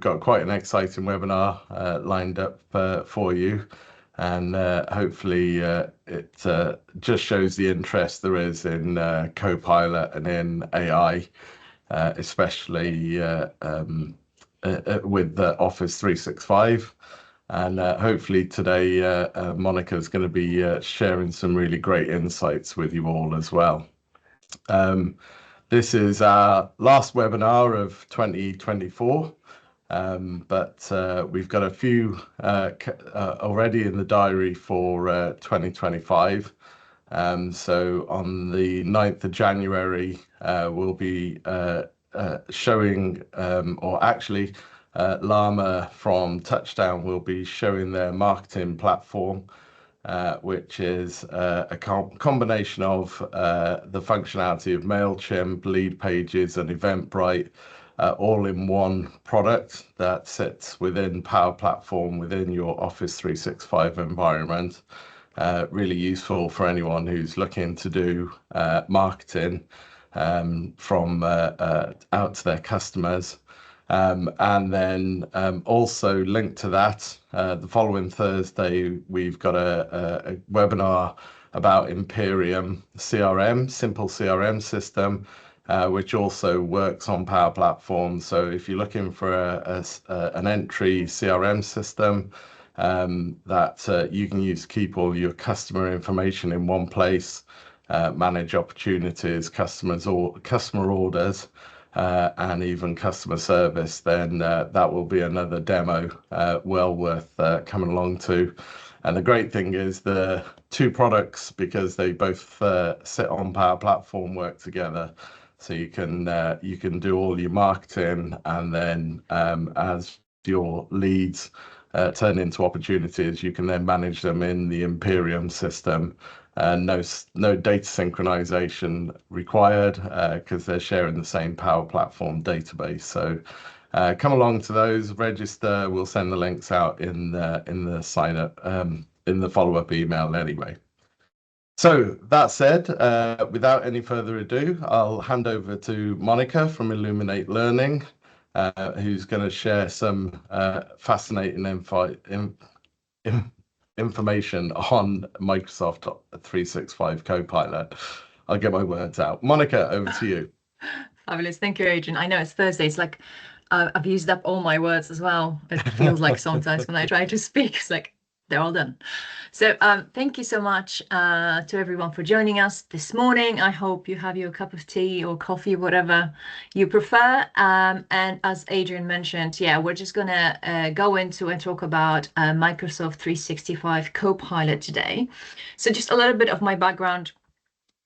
got quite an exciting webinar lined up for you, and hopefully it just shows the interest there is in CoPilot and in AI, especially with Office 365. And hopefully today, Monica is going to be sharing some really great insights with you all as well. This is our last webinar of 2024, but we've got a few already in the diary for 2025. So on the 9th of January, we'll be showing, or actually Llama from Touchdown will be showing their marketing platform, which is a combination of the functionality of MailChimp, Lead Pages, and Eventbrite, all in one product that sits within Power Platform within your Office 365 environment. Really useful for anyone who's looking to do marketing from out to their customers. And then also linked to that, the following Thursday, we've got a webinar about Imperium CRM, simple CRM system, which also works on Power Platform. So if you're looking for an entry CRM system that you can use to keep all your customer information in one place, manage opportunities, customer orders, and even customer service, then that will be another demo well worth coming along to. And the great thing is the two products, because they both sit on Power Platform, work together. So you can do all your marketing, and then as your leads turn into opportunities, you can then manage them in the Imperium system. No data synchronization required because they're sharing the same Power Platform database. So come along to those, register. We'll send the links out in the sign up in the follow-up email anyway. So that said, without any further ado, I'll hand over to Monica from Illuminate Learning, who's going to share some fascinating information on Microsoft 365 Copilot. I'll get my words out. Monica, over to you. Fabulous. Thank you, Adrian. I know it's Thursday. It's like I've used up all my words as well. It feels like sometimes when I try to speak, it's like they're all done. So thank you so much to everyone for joining us this morning. I hope you have your cup of tea or coffee, whatever you prefer. And as Adrian mentioned, yeah, we're just going to go into and talk about Microsoft 365 Copilot today. So just a little bit of my background.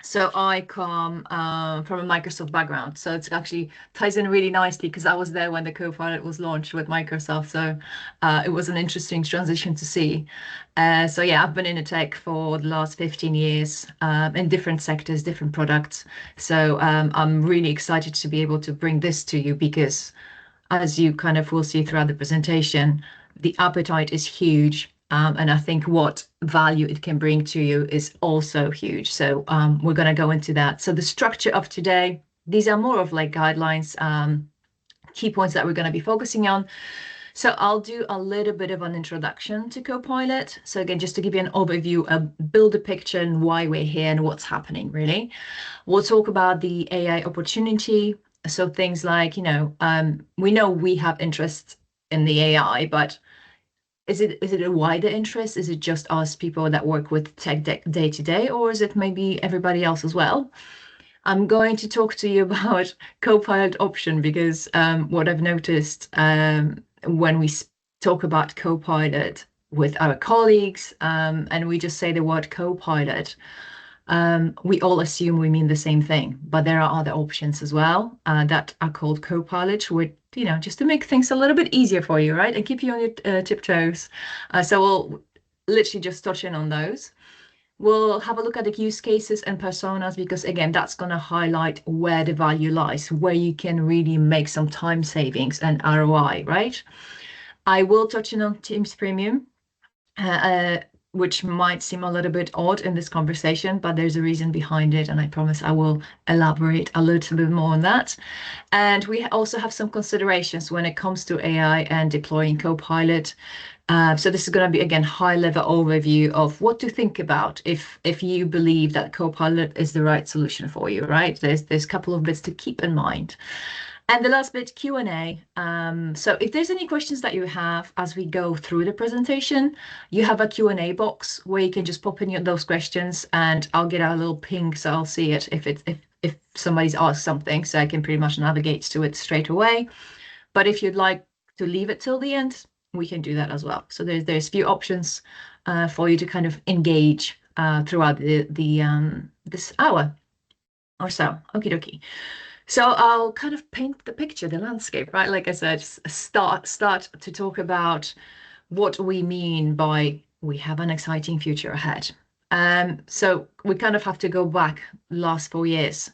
So I come from a Microsoft background, so it actually ties in really nicely because I was there when the Copilot was launched with Microsoft. So it was an interesting transition to see. So yeah, I've been in tech for the last 15 years in different sectors, different products. So I'm really excited to be able to bring this to you because, as you kind of will see throughout the presentation, the appetite is huge. And I think what value it can bring to you is also huge. So we're going to go into that. So the structure of today, these are more of like guidelines, key points that we're going to be focusing on. So I'll do a little bit of an introduction to Copilot. So again, just to give you an overview, build a picture and why we're here and what's happening, really. We'll talk about the AI opportunity. So things like, we know we have interest in the AI, but is it a wider interest? Is it just us people that work with tech day to day, or is it maybe everybody else as well? I'm going to talk to you about Copilot option because what I've noticed when we talk about Copilot with our colleagues and we just say the word Copilot, we all assume we mean the same thing, but there are other options as well that are called Copilot, which just to make things a little bit easier for you, right? And keep you on your tiptoes. So we'll literally just touch in on those. We'll have a look at the use cases and personas because, again, that's going to highlight where the value lies, where you can really make some time savings and ROI, right? I will touch in on Teams Premium. which might seem a little bit odd in this conversation, but there's a reason behind it, and I promise I will elaborate a little bit more on that. And we also have some considerations when it comes to AI and deploying CoPilot. So this is going to be, again, high-level overview of what to think about if you believe that CoPilot is the right solution for you, right? There's a couple of bits to keep in mind. And the last bit, Q&A. So if there's any questions that you have as we go through the presentation, you have a Q&A box where you can just pop in those questions, and I'll get a little ping, so I'll see it if somebody's asked something, so I can pretty much navigate to it straight away. But if you'd like to leave it till the end, we can do that as well. So there's a few options for you to kind of engage throughout this hour or so. Okie dokie. So I'll kind of paint the picture, the landscape, right? Like I said, start to talk about what we mean by we have an exciting future ahead. So we kind of have to go back last 4 years.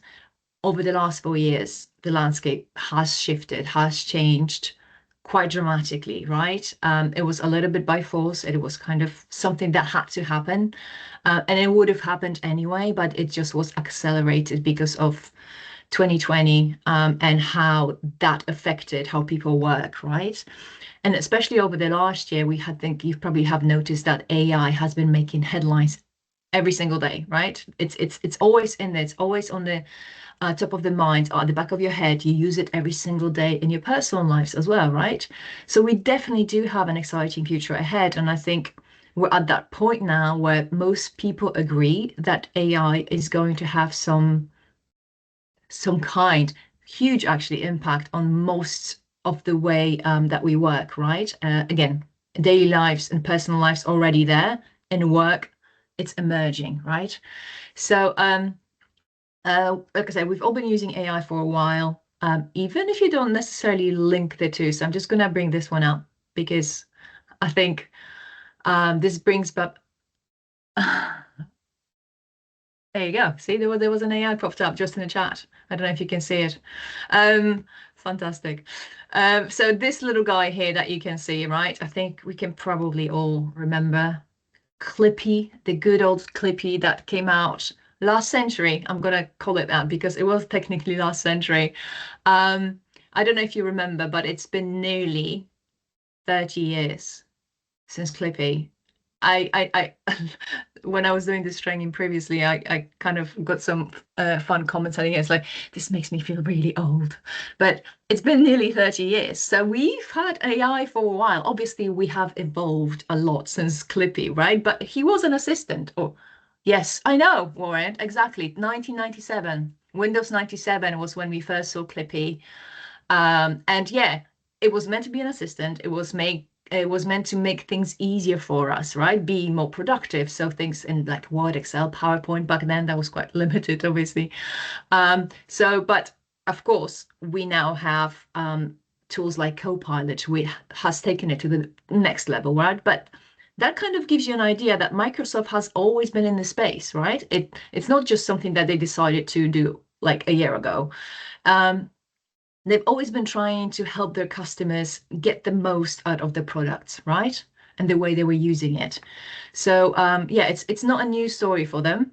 Over the last 4 years, the landscape has shifted, has changed quite dramatically, right? It was a little bit by force. It was kind of something that had to happen, and it would have happened anyway, but it just was accelerated because of 2020 and how that affected how people work, right? And especially over the last year, think you probably have noticed that AI has been making headlines every single day, right? It's always in there. It's always on the top of the mind, or at the back of your head. You use it every single day in your personal lives as well, right? So we definitely do have an exciting future ahead, and I think we're at that point now where most people agree that AI is going to have some kind, huge actually, impact on most of the way that we work, right? Again, daily lives and personal lives already there. In work, it's emerging, right? So, like I said, we've all been using AI for a while, even if you don't necessarily link the two. So I'm just going to bring this one up because I think this brings back. There you go. See, there was an AI popped up just in the chat. I don't know if you can see it. Fantastic. So this little guy here that you can see, right? I think we can probably all remember Clippy, the good old Clippy that came out last century. I'm gonna call it that because it was technically last century. I don't know if you remember, but it's been nearly 30 years since Clippy. I when I was doing this training previously, I kind of got some fun comments saying it's like, this makes me feel really old. But it's been nearly 30 years. So we've had AI for a while. Obviously, we have evolved a lot since Clippy, right? But he was an assistant. Oh, yes, I know, Warren, exactly. 1997. Windows 97 was when we first saw Clippy. And yeah, it was meant to be an assistant. It was meant to make things easier for us, right? Be more productive. So things in like Word, Excel, PowerPoint back then, that was quite limited, obviously. But of course, we now have tools like CoPilot, which has taken it to the next level, right? But that kind of gives you an idea that Microsoft has always been in the space, right? It's not just something that they decided to do like a year ago. They've always been trying to help their customers get the most out of the products, right? And the way they were using it. So yeah, it's not a new story for them.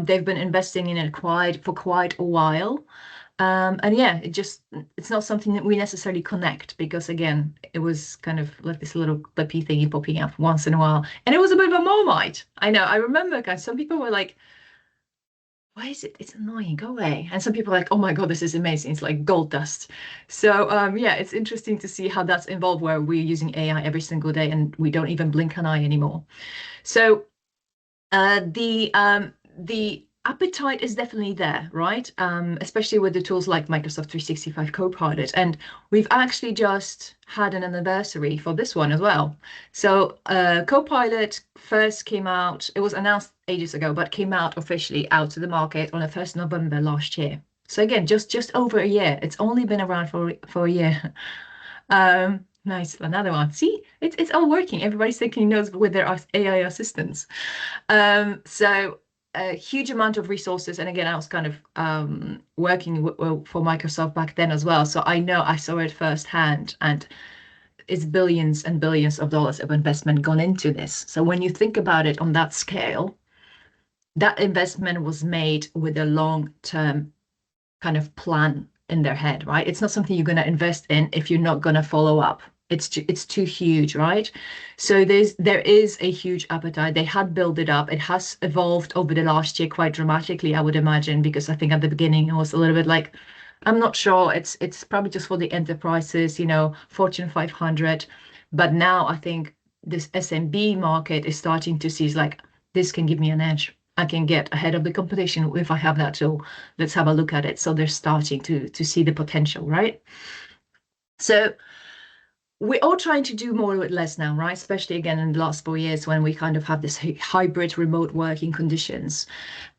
They've been investing in it for quite a while. And yeah, it's not something that we necessarily connect because again, it was kind of like this little clippy thingy popping up once in a while. And it was a bit of a Marmite. I know, I remember guys, some people were like, why is it? It's annoying. Go away. And some people are like, oh my God, this is amazing. It's like gold dust. So yeah, it's interesting to see how that's involved where we're using AI every single day and we don't even blink an eye anymore. So the appetite is definitely there, right? Especially with the tools like Microsoft 365 Copilot. And we've actually just had an anniversary for this one as well. So Copilot first came out, it was announced ages ago, but came out officially out to the market on the 1st November last year. So again, just over a year. It's only been around for a year. Nice, another one. See, it's all working. Everybody's taking notes with their AI assistants. So a huge amount of resources. And again, I was kind of working for Microsoft back then as well. So I know I saw it firsthand. And it's billions and billions of dollars of investment gone into this. So when you think about it on that scale, that investment was made with a long-term kind of plan in their head, right? It's not something you're going to invest in if you're not going to follow up. It's too huge, right? So there is a huge appetite. They had built it up. It has evolved over the last year quite dramatically, I would imagine, because I think at the beginning it was a little bit like, I'm not sure. It's probably just for the enterprises, Fortune 500. But now I think this SMB market is starting to see is like, this can give me an edge. I can get ahead of the competition if I have that tool. Let's have a look at it. So they're starting to see the potential, right? So we're all trying to do more with less now, right? Especially again in the last 4 years when we kind of have this hybrid remote working conditions.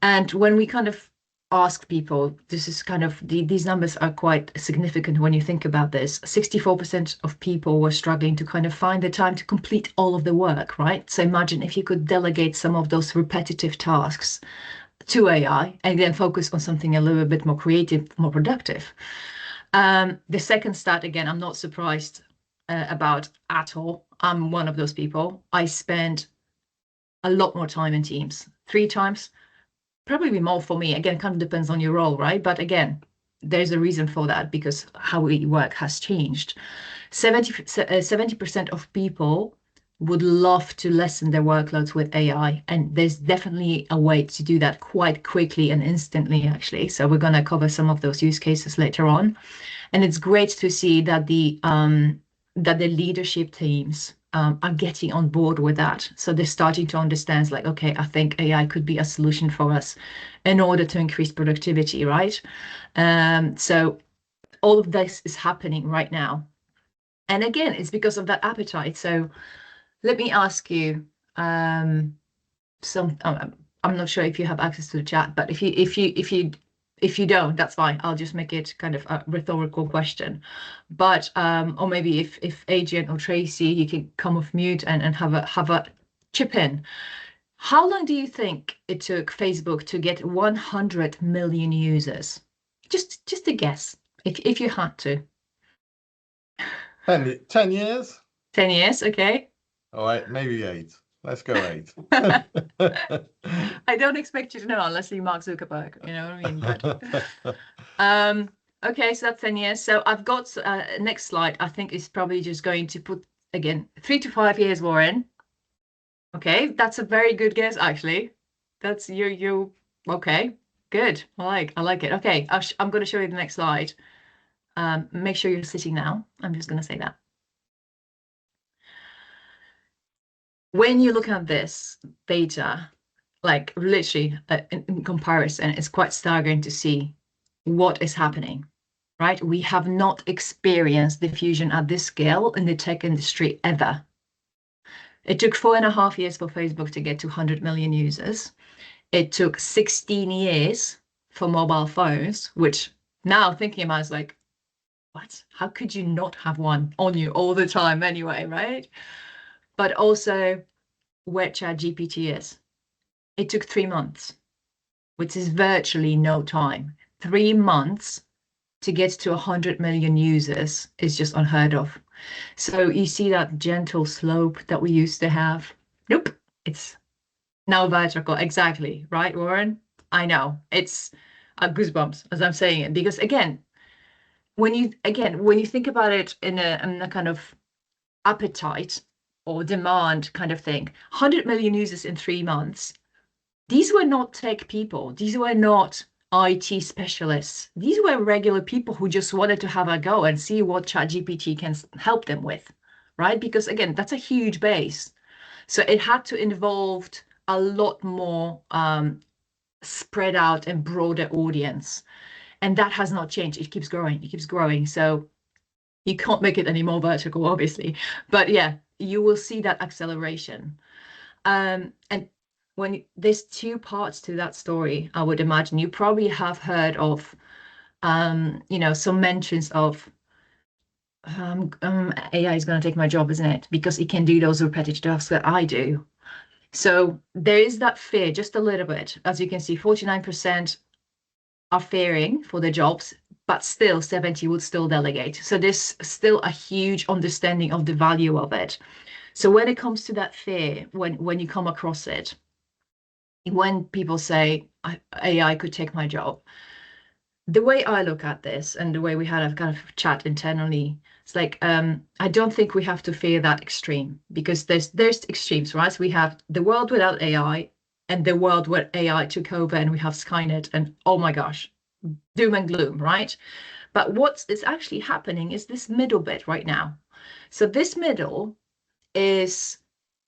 And when we kind of ask people, this is kind of these numbers are quite significant when you think about this. 64% of people were struggling to kind of find the time to complete all of the work, right? So imagine if you could delegate some of those repetitive tasks to AI and then focus on something a little bit more creative, more productive. The second stat, again, I'm not surprised about at all. I'm one of those people. I spend a lot more time in Teams, 3 times, probably more for me. Again, it kind of depends on your role, right? But again, there's a reason for that because how we work has changed. 70% of people would love to lessen their workloads with AI, and there's definitely a way to do that quite quickly and instantly, actually. So we're going to cover some of those use cases later on, and it's great to see that the leadership teams are getting on board with that. So they're starting to understand, like, okay, I think AI could be a solution for us in order to increase productivity, right? So all of this is happening right now. And again, it's because of that appetite. So let me ask you I'm not sure if you have access to the chat, but if you don't, that's fine. I'll just make it kind of a rhetorical question. But or maybe if Adrian or Tracy, you can come off mute and have a chip in. How long do you think it took Facebook to get 100 million users? Just a guess, if you had to. 10 years? 10 years, okay. All right, maybe 8. Let's go 8. I don't expect you to know unless you're Mark Zuckerberg, you know what I mean? But okay, so that's 10 years. So I've got next slide. I think is probably just going to put again 3 to 5 years, Warren. Okay, that's a very good guess, actually. That's you. Okay, good. I like it. Okay, I'm going to show you the next slide. Make sure you're sitting now. I'm just going to say that. When you look at this data, like literally in comparison, it's quite staggering to see what is happening, right? We have not experienced diffusion at this scale in the tech industry ever. It took 4.5 years for Facebook to get to 100 million users. It took 16 years for mobile phones, which now thinking about is like, what? How could you not have one on you all the time anyway, right? But also where ChatGPT is. It took 3 months, which is virtually no time. 3 months to get to 100 million users is just unheard of. So you see that gentle slope that we used to have? Nope, it's now vertical. Exactly, right, Warren? I know, it's goosebumps as I'm saying it, because again, when you think about it in a kind of appetite or demand kind of thing, 100 million users in 3 months, these were not tech people. These were not IT specialists. These were regular people who just wanted to have a go and see what ChatGPT can help them with, right? Because again, that's a huge base. So it had to involve a lot more spread out and broader audience. And that has not changed. It keeps growing. It keeps growing. So you can't make it any more vertical, obviously. But yeah, you will see that acceleration. And when there's 2 parts to that story, I would imagine you probably have heard of, some mentions of AI is going to take my job, isn't it? Because it can do those repetitive tasks that I do. So there is that fear just a little bit. As you can see, 49% are fearing for their jobs. but still 70 would still delegate. So there's still a huge understanding of the value of it. So when it comes to that fear, when you come across it, when people say AI could take my job, the way I look at this and the way we had a kind of chat internally, it's like I don't think we have to fear that extreme, because there's extremes, right? So we have the world without AI and the world where AI took over, and we have Skynet, and oh my gosh, doom and gloom, right? But what is actually happening is this middle bit right now. So this middle is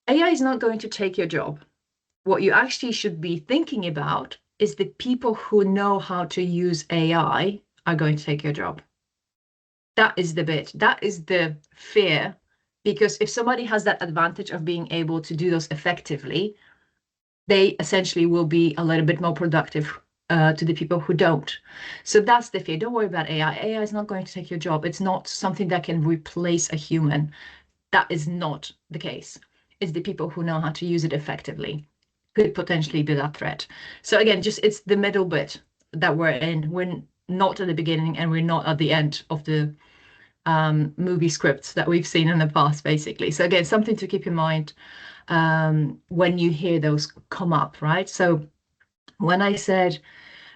AI is not going to take your job. What you actually should be thinking about is the people who know how to use AI are going to take your job. That is the bit. That is the fear. Because if somebody has that advantage of being able to do those effectively, they essentially will be a little bit more productive to the people who don't. So that's the fear. Don't worry about AI. AI is not going to take your job. It's not something that can replace a human. That is not the case. It's the people who know how to use it effectively could potentially be that threat. So again, just it's the middle bit that we're in. We're not at the beginning and we're not at the end of the movie scripts that we've seen in the past, basically. So again, something to keep in mind when you hear those come up, right? So when I said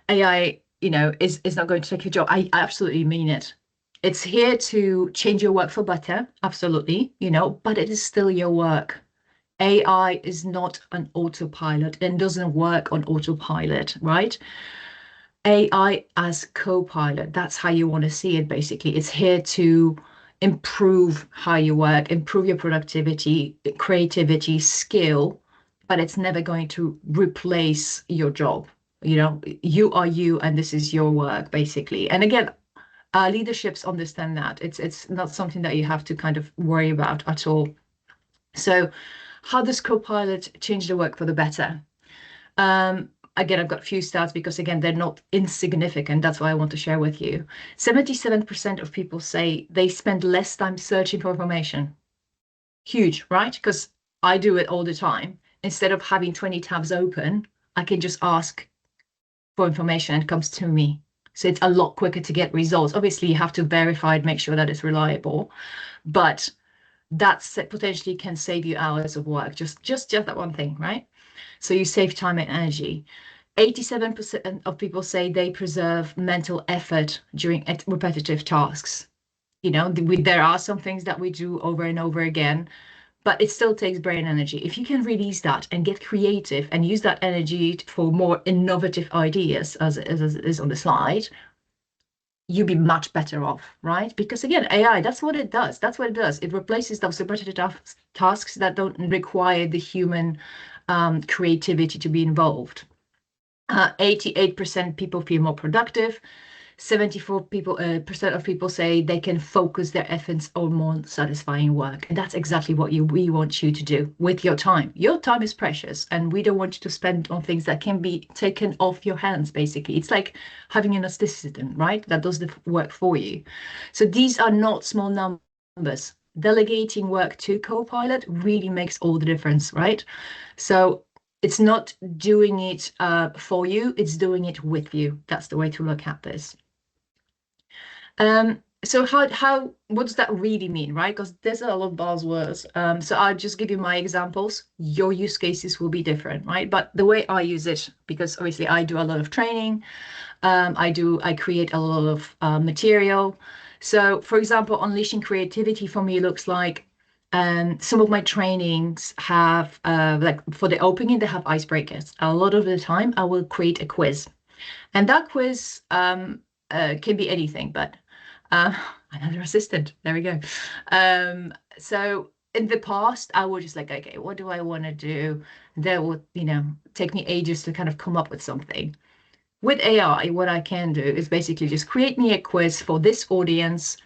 AI, is not going to take your job, I absolutely mean it. It's here to change your work for better, absolutely, but it is still your work. AI is not an autopilot and doesn't work on autopilot, right? AI as co-pilot, that's how you want to see it, basically. It's here to improve how you work, improve your productivity, creativity, skill, but it's never going to replace your job. You are you, and this is your work, basically. And again, leaderships understand that. It's not something that you have to kind of worry about at all. So how does Copilot change the work for the better? Again, I've got a few stats because, again, they're not insignificant. That's why I want to share with you. 77% of people say they spend less time searching for information. Huge, right? Because I do it all the time. Instead of having 20 tabs open, I can just ask for information and it comes to me. So it's a lot quicker to get results. Obviously, you have to verify and make sure that it's reliable, but that potentially can save you hours of work. Just that one thing, right? So you save time and energy. 87% of people say they preserve mental effort during repetitive tasks. There are some things that we do over and over again, but it still takes brain energy. If you can release that and get creative and use that energy for more innovative ideas, as is on the slide, you'd be much better off, right? Because again, AI, that's what it does. That's what it does. It replaces those repetitive tasks that don't require the human creativity to be involved. 88% people feel more productive. 74% of people say they can focus their efforts on more satisfying work. And that's exactly what we want you to do with your time. Your time is precious, and we don't want you to spend on things that can be taken off your hands, basically. It's like having an assistant, right? That does the work for you. So these are not small numbers. Delegating work to Copilot really makes all the difference, right? So it's not doing it for you, it's doing it with you. That's the way to look at this. So what does that really mean, right? Because there's a lot of buzzwords. So I'll just give you my examples. Your use cases will be different, right? But the way I use it, because obviously I do a lot of training, I create a lot of material. So for example, unleashing creativity for me looks like some of my trainings have like for the opening, they have icebreakers. A lot of the time I will create a quiz. And that quiz can be anything, but another assistant. There we go. So in the past, I would just like, okay, what do I want to do? That would, take me ages to kind of come up with something. With AI, what I can do is basically just create me a quiz for this audience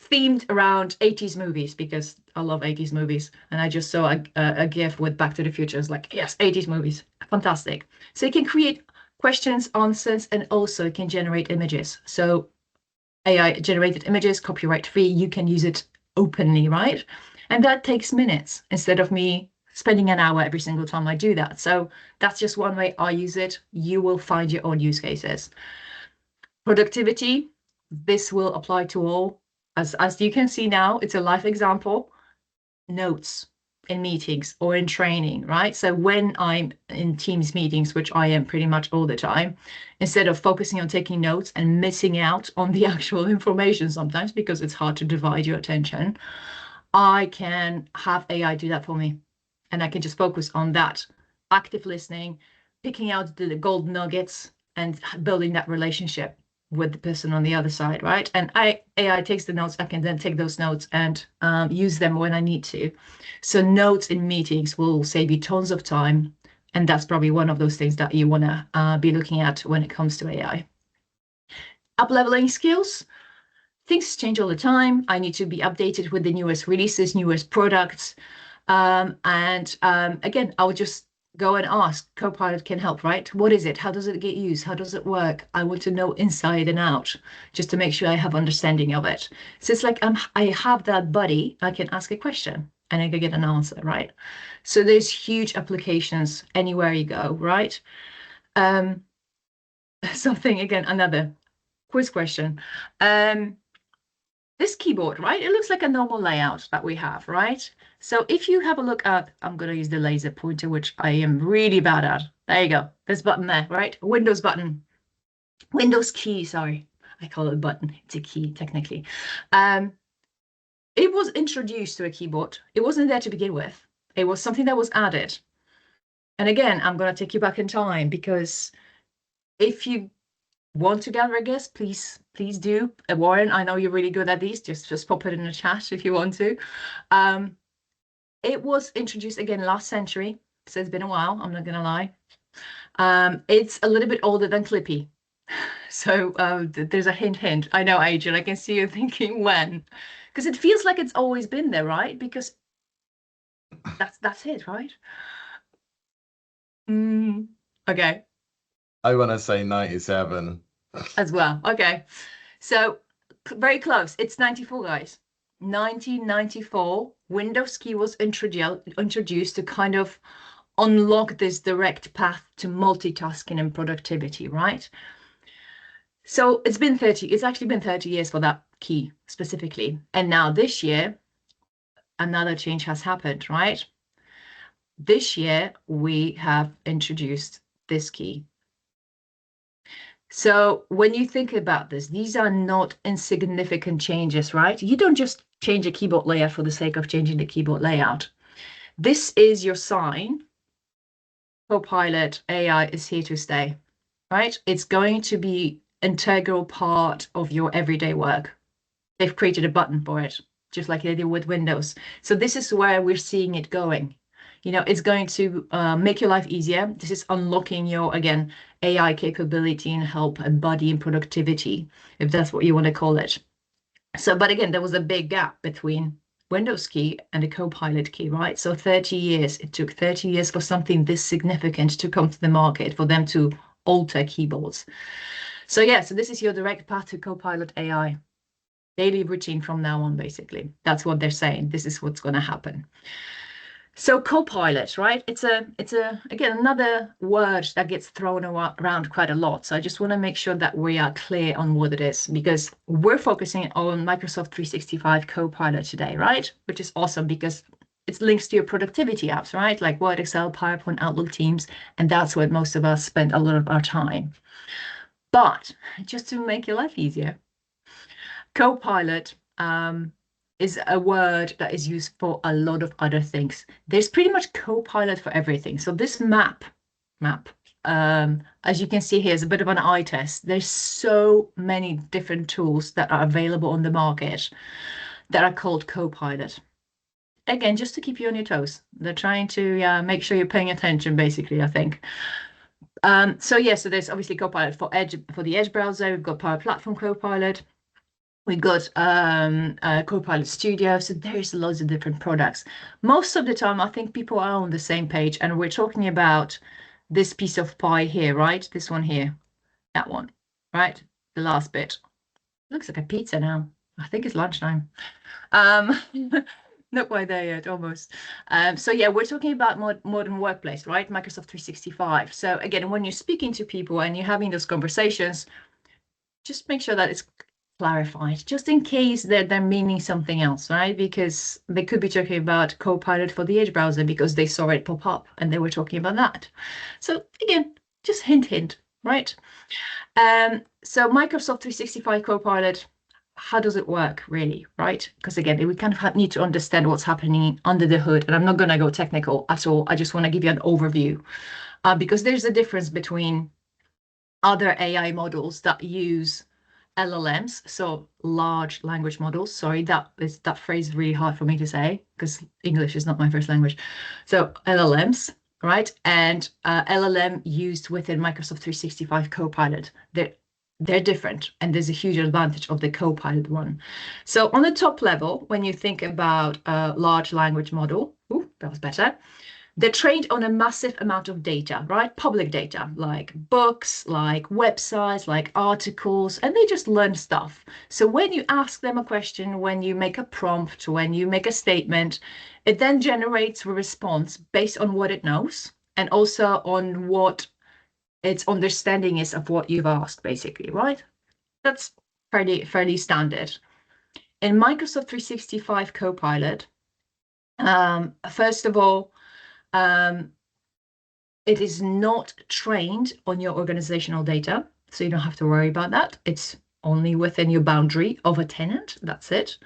themed around 80s movies, because I love 80s movies. And I just saw a GIF with Back to the Future. It's like, yes, 80s movies. Fantastic. So you can create questions, answers, and also it can generate images. So AI generated images, copyright free, you can use it openly, right? And that takes minutes instead of me spending an hour every single time I do that. So that's just one way I use it. You will find your own use cases. Productivity, this will apply to all. As you can see now, it's a live example. Notes in meetings or in training, right? So when I'm in Teams meetings, which I am pretty much all the time, instead of focusing on taking notes and missing out on the actual information sometimes because it's hard to divide your attention, I can have AI do that for me. And I can just focus on that active listening, picking out the gold nuggets and building that relationship with the person on the other side, right? And AI takes the notes. I can then take those notes and use them when I need to. So notes in meetings will save you tons of time. And that's probably one of those things that you want to be looking at when it comes to AI. Up-leveling skills. Things change all the time. I need to be updated with the newest releases, newest products. Again, I would just go and ask. Copilot can help, right? What is it? How does it get used? How does it work? I want to know inside and out just to make sure I have understanding of it. So it's like I have that buddy. I can ask a question and I can get an answer, right? So there's huge applications anywhere you go, right? Something again, another quiz question. This keyboard, right? It looks like a normal layout that we have, right? So if you have a look at, I'm going to use the laser pointer, which I am really bad at. There you go. This button there, right? Windows button. Windows key, sorry. I call it a button. It's a key, technically. It was introduced to a keyboard. It wasn't there to begin with. It was something that was added. And again, I'm going to take you back in time because if you want to gather a guess, please do. Warren, I know you're really good at these. Just pop it in the chat if you want to. It was introduced again last century, so it's been a while. I'm not gonna lie. It's a little bit older than Clippy, so there's a hint. I know, Adrian. I can see you thinking when, because it feels like it's always been there, right? Because that's it, right? Okay. I want to say 97. As well. Okay. So very close. It's 94, guys. 1994, Windows key was introduced to kind of unlock this direct path to multitasking and productivity, right? So it's actually been 30 years for that key specifically. And now this year, another change has happened, right? This year, we have introduced this key. So when you think about this, these are not insignificant changes, right? You don't just change a keyboard layout for the sake of changing the keyboard layout. This is your sign. Copilot AI is here to stay, right? It's going to be integral part of your everyday work. They've created a button for it, just like they did with Windows. So this is where we're seeing it going. You know, it's going to make your life easier. This is unlocking your, again, AI capability and help and body and productivity, if that's what you want to call it. So, but again, there was a big gap between Windows key and the Copilot key, right? So 30 years, it took 30 years for something this significant to come to the market, for them to alter keyboards. So yeah, so this is your direct path to Copilot AI. Daily routine from now on, basically. That's what they're saying. This is what's going to happen. So Copilot, right? It's again another word that gets thrown around quite a lot. So I just want to make sure that we are clear on what it is, because we're focusing on Microsoft 365 Copilot today, right? Which is awesome because it links to your productivity apps, right? Like Word, Excel, PowerPoint, Outlook, Teams, and that's where most of us spend a lot of our time. But just to make your life easier, Copilot is a word that is used for a lot of other things. There's pretty much Copilot for everything. So this map, as you can see here, is a bit of an eye test. There's so many different tools that are available on the market that are called Copilot. Again, just to keep you on your toes. They're trying to make sure you're paying attention, basically, I think. So there's obviously Copilot for the Edge browser. We've got Power Platform Copilot. We've got Copilot Studio, so there's loads of different products. Most of the time, I think people are on the same page, and we're talking about this piece of pie here, right? This one here, that one, right? The last bit. Looks like a pizza now. I think it's lunchtime. Not quite there yet, almost. So yeah, we're talking about modern workplace, right? Microsoft 365. So again, when you're speaking to people and you're having those conversations, just make sure that it's clarified, just in case they're meaning something else, right? Because they could be talking about Copilot for the Edge browser because they saw it pop up and they were talking about that. So again, just hint, hint, right? So Microsoft 365 Copilot, how does it work really, right? Because again, we kind of need to understand what's happening under the hood, and I'm not going to go technical at all. I just want to give you an overview because there's a difference between other AI models that use LLMs, so large language models. Sorry, that phrase is really hard for me to say because English is not my first language. So LLMs, right? And LLM used within Microsoft 365 Copilot. They're different, and there's a huge advantage of the Copilot one. So on the top level, when you think about a large language model, that was better. They're trained on a massive amount of data, right? Public data, like books, like websites, like articles, and they just learn stuff. So when you ask them a question, when you make a prompt, when you make a statement, it then generates a response based on what it knows and also on what its understanding is of what you've asked, basically, right? That's fairly standard. In Microsoft 365 Copilot, first of all, it is not trained on your organizational data, so you don't have to worry about that. It's only within your boundary of a tenant. That's it.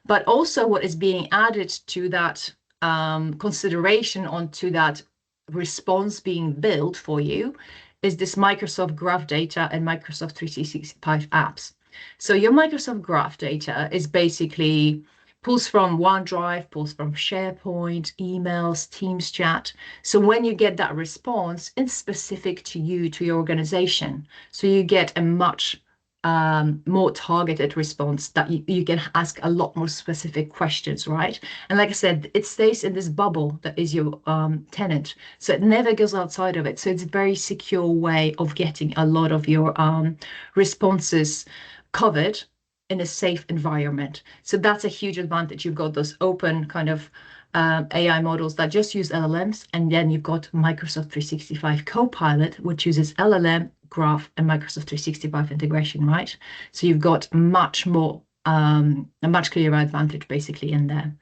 But also what is being added to that consideration onto that response being built for you is this Microsoft Graph data and Microsoft 365 apps. So your Microsoft Graph data is basically pulls from OneDrive, pulls from SharePoint, emails, Teams chat. So when you get that response, it's specific to you, to your organization. So you get a much more targeted response that you can ask a lot more specific questions, right? And like I said, it stays in this bubble that is your tenant. So it never goes outside of it. So it's a very secure way of getting a lot of your responses covered in a safe environment. So that's a huge advantage. You've got those open kind of AI models that just use LLMs, and then you've got Microsoft 365 Copilot, which uses LLM, Graph, and Microsoft 365 integration, right? So you've got much more, a much clearer advantage basically in there.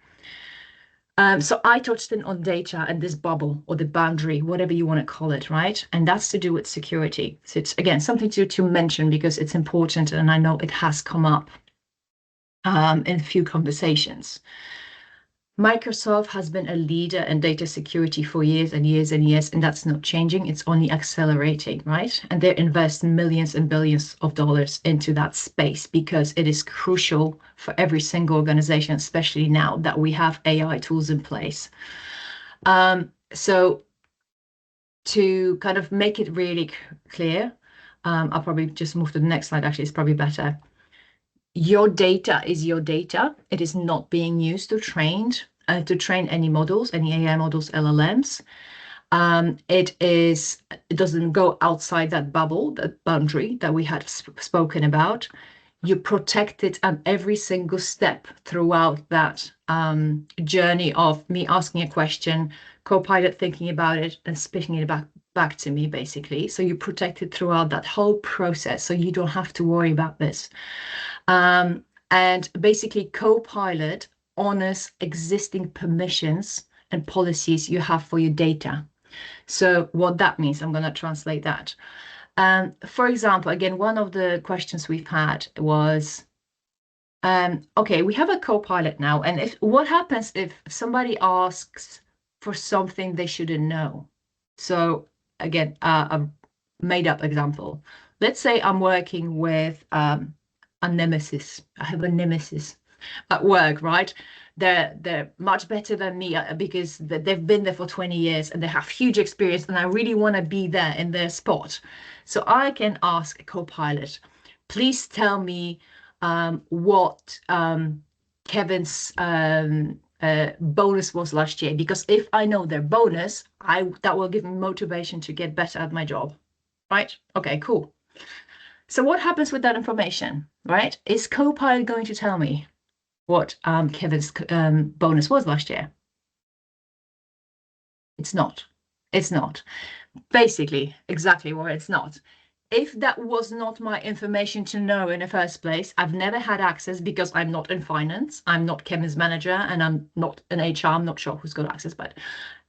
So I touched on data and this bubble or the boundary, whatever you want to call it, right? And that's to do with security. So it's, again, something to mention because it's important, and I know it has come up in a few conversations. Microsoft has been a leader in data security for years and years and years, and that's not changing. It's only accelerating, right? And they invest millions and billions of dollars into that space because it is crucial for every single organization, especially now that we have AI tools in place. So to kind of make it really clear, I'll probably just move to the next slide. Actually, it's probably better. Your data is your data. It is not being used to train any models, any AI models, LLMs. It doesn't go outside that bubble, that boundary that we had spoken about. You protect it at every single step throughout that journey of me asking a question, Copilot thinking about it and spitting it back to me, basically. So you protect it throughout that whole process, so you don't have to worry about this. And basically, Copilot honors existing permissions and policies you have for your data. So what that means, I'm going to translate that. For example, again, one of the questions we've had was, okay, we have a Copilot now, and what happens if somebody asks for something they shouldn't know? So again, a made up example. Let's say I'm working with a nemesis. I have a nemesis at work, right? They're much better than me because they've been there for 20 years and they have huge experience, and I really want to be there in their spot. So I can ask a Copilot, please tell me what Kevin's bonus was last year, because if I know their bonus, that will give me motivation to get better at my job, right? Okay, cool. So what happens with that information, right? Is Copilot going to tell me what Kevin's bonus was last year? It's not. It's not. Basically, exactly what it's not. if that was not my information to know in the first place, I've never had access because I'm not in finance, I'm not Kevin's manager, and I'm not in HR. I'm not sure who's got access, but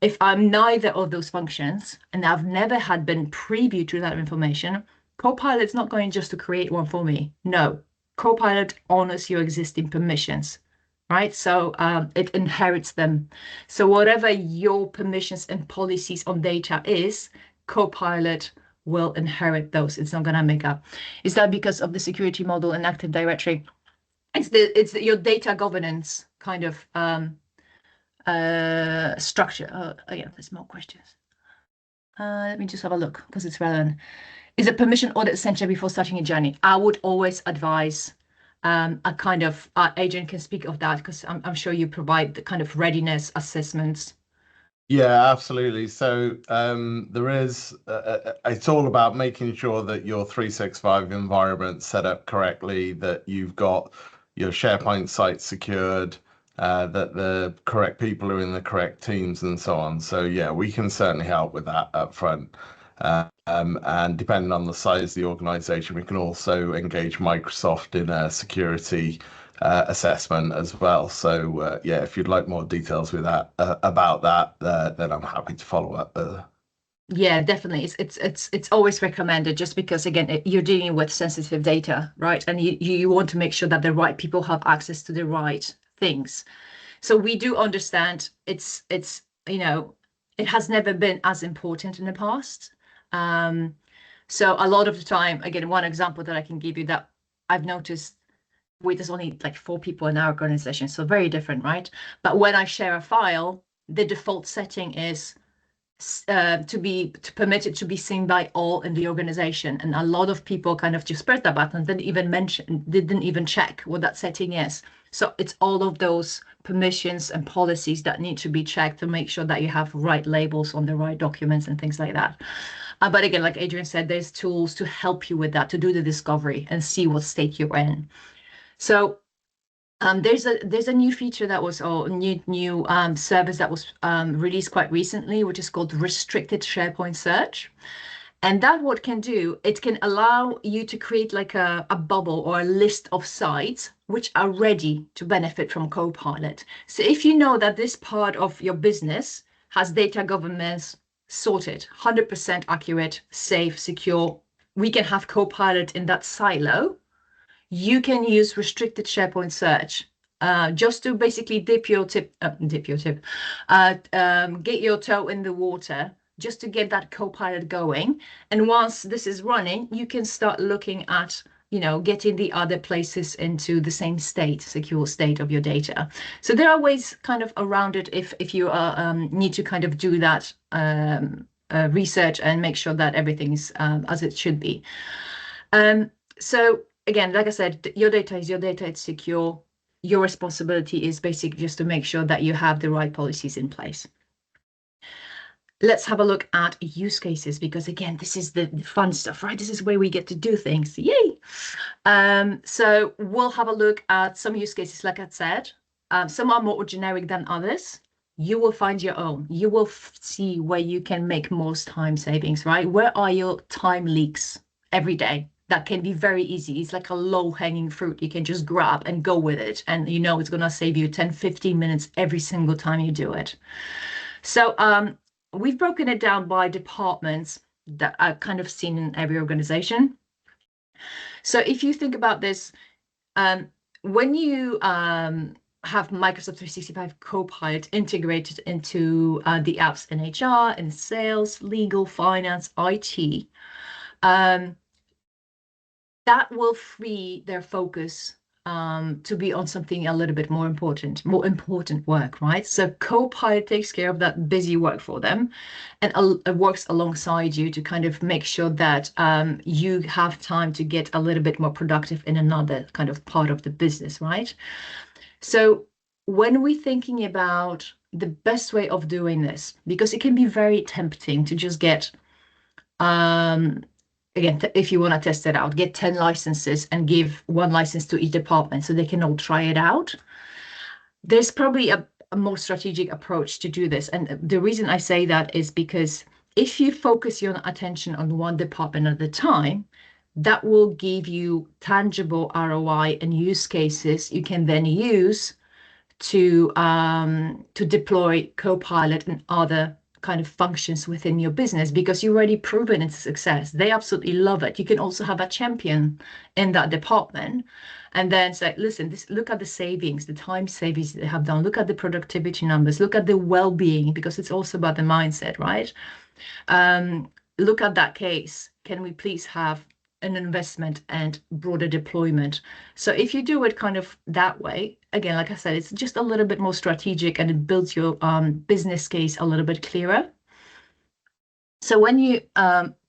if I'm neither of those functions and I've never had been privy to that information, Copilot's not going just to create one for me. No, Copilot honors your existing permissions, right? So it inherits them. So whatever your permissions and policies on data is, Copilot will inherit those. It's not going to make up. Is that because of the security model in Active Directory? It's your data governance kind of structure. Yeah, there's more questions. Let me just have a look because it's relevant. Is a permission audit essential before starting a journey? I would always advise a kind of Adrian can speak of that because I'm sure you provide the kind of readiness assessments. Yeah, absolutely. So there is, it's all about making sure that your 365 environment's set up correctly, that you've got your SharePoint site secured, that the correct people are in the correct teams and so on. So yeah, we can certainly help with that up front. And depending on the size of the organization, we can also engage Microsoft in a security assessment as well. So yeah, if you'd like more details with that about that, then I'm happy to follow up. Yeah, definitely. It's always recommended just because again you're dealing with sensitive data, right? And you want to make sure that the right people have access to the right things. So we do understand it's it has never been as important in the past. So a lot of the time, again, one example that I can give you that I've noticed there's only like 4 people in our organization, so very different, right? But when I share a file, the default setting is to permit it to be seen by all in the organization, and a lot of people kind of just press that button, didn't even check what that setting is. So it's all of those permissions and policies that need to be checked to make sure that you have right labels on the right documents and things like that. But again, like Adrian said, there's tools to help you with that, to do the discovery and see what state you're in. So there's a new feature that was or new service that was released quite recently, which is called restricted SharePoint search. And that what can do, it can allow you to create like a bubble or a list of sites which are ready to benefit from Copilot. So if you know that this part of your business has data governance sorted, 100% accurate, safe, secure, we can have Copilot in that silo. You can use restricted SharePoint search just to basically get your toe in the water, just to get that Copilot going. And once this is running, you can start looking at, getting the other places into the same state, secure state of your data. So there are ways kind of around it if you need to kind of do that research and make sure that everything's as it should be. So again, like I said, your data is your data, it's secure. Your responsibility is basically just to make sure that you have the right policies in place. Let's have a look at use cases, because again, this is the fun stuff, right? This is where we get to do things. Yay! So we'll have a look at some use cases, like I said. Some are more generic than others. You will find your own. You will see where you can make most time savings, right? Where are your time leaks every day? That can be very easy. It's like a low-hanging fruit. You can just grab and go with it. And it's going to save you 10, 15 minutes every single time you do it. So we've broken it down by departments that are kind of seen in every organization. So if you think about this, when you have Microsoft 365 Copilot integrated into the apps in HR, in sales, legal, finance, IT, that will free their focus to be on something a little bit more important work, right? So Copilot takes care of that busy work for them, and it works alongside you to kind of make sure that you have time to get a little bit more productive in another kind of part of the business, right? So when we're thinking about the best way of doing this, because it can be very tempting to just get again, if you want to test it out, get 10 licenses and give 1 license to each department so they can all try it out. There's probably a more strategic approach to do this. And the reason I say that is because if you focus your attention on one department at a time, that will give you tangible ROI and use cases you can then use to deploy Copilot and other kind of functions within your business, because you've already proven its success. They absolutely love it. You can also have a champion in that department and then say, listen, look at the savings, the time savings they have done. Look at the productivity numbers. Look at the well-being, because it's also about the mindset, right? Look at that case. Can we please have an investment and broader deployment? So if you do it kind of that way, again, like I said, it's just a little bit more strategic and it builds your business case a little bit clearer. So when you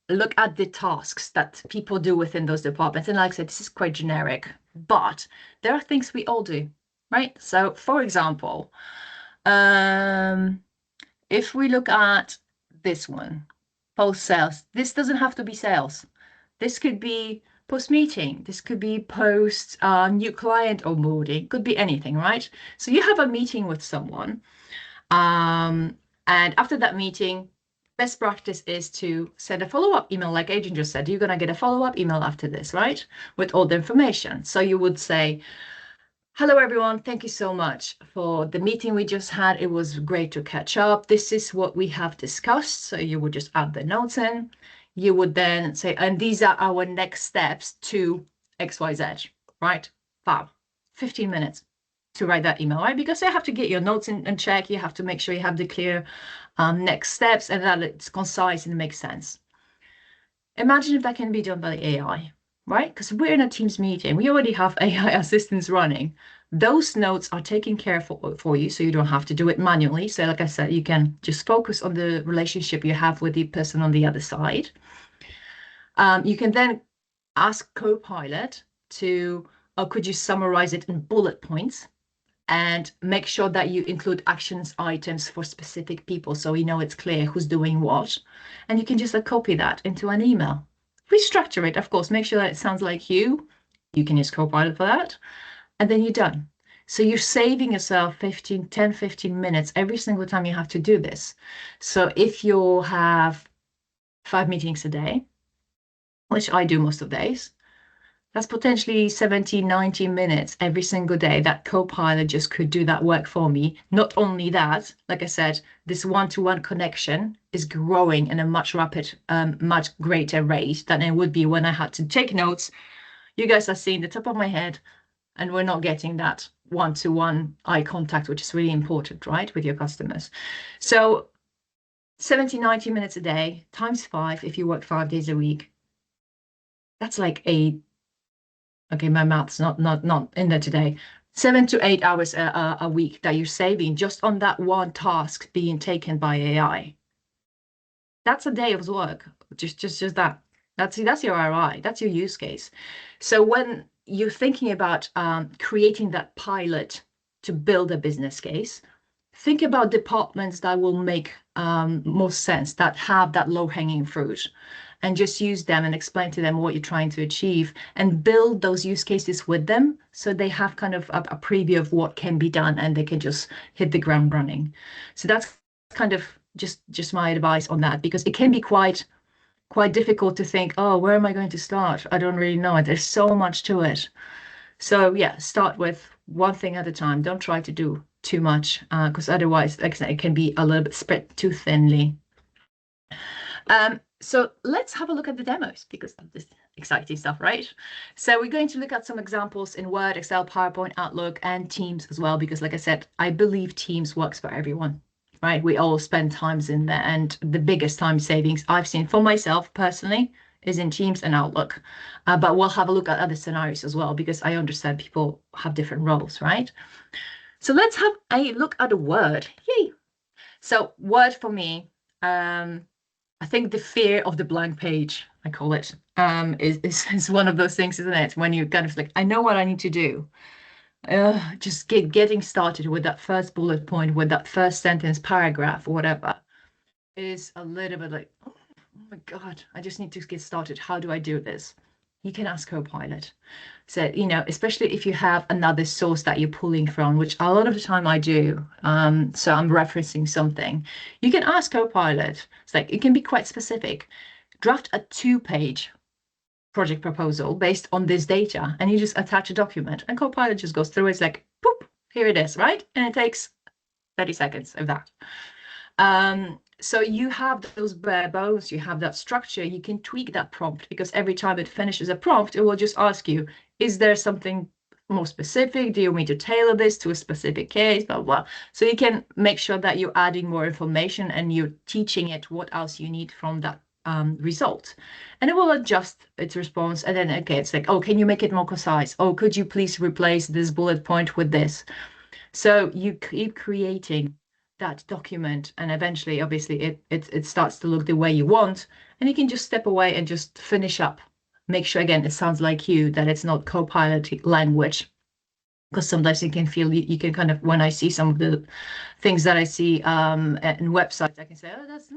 look at the tasks that people do within those departments, and like I said, this is quite generic, but there are things we all do, right? So for example, if we look at this one, post sales, this doesn't have to be sales. This could be post meeting. This could be post new client onboarding. Could be anything, right? So you have a meeting with someone, and after that meeting, best practice is to send a follow-up email, like Adrian just said. You're gonna get a follow-up email after this, right? With all the information. So you would say, hello, everyone. Thank you so much for the meeting we just had. It was great to catch up. This is what we have discussed. So you would just add the notes in. You would then say, and these are our next steps to XYZ, right? Fab. 15 minutes to write that email, right? Because you have to get your notes in check. You have to make sure you have the clear next steps and that it's concise and makes sense. Imagine if that can be done by AI, right? Because we're in a Teams meeting, we already have AI assistants running. Those notes are taken care for you, so you don't have to do it manually. So like I said, you can just focus on the relationship you have with the person on the other side. You can then ask Copilot to, could you summarize it in bullet points and make sure that you include actions items for specific people so you know it's clear who's doing what. And you can just copy that into an email. Restructure it, of course, make sure that it sounds like you. You can use Copilot for that. And then you're done. So you're saving yourself 10, 15 minutes every single time you have to do this. So if you have 5 meetings a day, which I do most of the days, that's potentially 70, 90 minutes every single day that Copilot just could do that work for me. Not only that, like I said, this one-to-one connection is growing in a much greater rate than it would be when I had to take notes. You guys are seeing the top of my head, and we're not getting that one-to-one eye contact, which is really important, right, with your customers. So 70, 90 minutes a day times 5, if you work 5 days a week, that's like okay, my math's not in there today. 7 to 8 hours a week that you're saving just on that one task being taken by AI. That's a day of work. Just that. That's your ROI. That's your use case. So when you're thinking about creating that pilot to build a business case, think about departments that will make most sense, that have that low-hanging fruit, and just use them and explain to them what you're trying to achieve and build those use cases with them so they have kind of a preview of what can be done and they can just hit the ground running. So that's kind of just my advice on that, because it can be quite difficult to think, oh, where am I going to start? I don't really know it. There's so much to it. So yeah, start with one thing at a time. Don't try to do too much, because otherwise, like I said, it can be a little bit spread too thinly. So let's have a look at the demos, because of this exciting stuff, right? So we're going to look at some examples in Word, Excel, PowerPoint, Outlook, and Teams as well, because like I said, I believe Teams works for everyone, right? We all spend times in there, and the biggest time savings I've seen for myself personally is in Teams and Outlook. But we'll have a look at other scenarios as well, because I understand people have different roles, right? So let's have a look at a Word. Yay! So Word for me, I think the fear of the blank page, I call it, is one of those things, isn't it? When you kind of like, I know what I need to do. Just getting started with that first bullet point, with that first sentence, paragraph, or whatever, is a little bit like, oh my God, I just need to get started. How do I do this? you can ask CoPilot. So, especially if you have another source that you're pulling from, which a lot of the time I do. So I'm referencing something. You can ask CoPilot. It's like it can be quite specific. Draft a 2-page project proposal based on this data, and you just attach a document, and CoPilot just goes through it. It's like, boop, here it is, right? And it takes 30 seconds of that. So you have those bare bones, you have that structure, you can tweak that prompt because every time it finishes a prompt, it will just ask you, is there something more specific? Do you want me to tailor this to a specific case? Blah, blah. So you can make sure that you're adding more information and you're teaching it what else you need from that result. And it will adjust its response. And then, okay, it's like, oh, can you make it more concise? Oh, could you please replace this bullet point with this? So you keep creating that document, and eventually, obviously, it starts to look the way you want, and you can just step away and just finish up. Make sure again it sounds like you, that it's not Copilot language, because sometimes you can feel you can kind of, when I see some of the things that I see in websites, I can say, oh, that's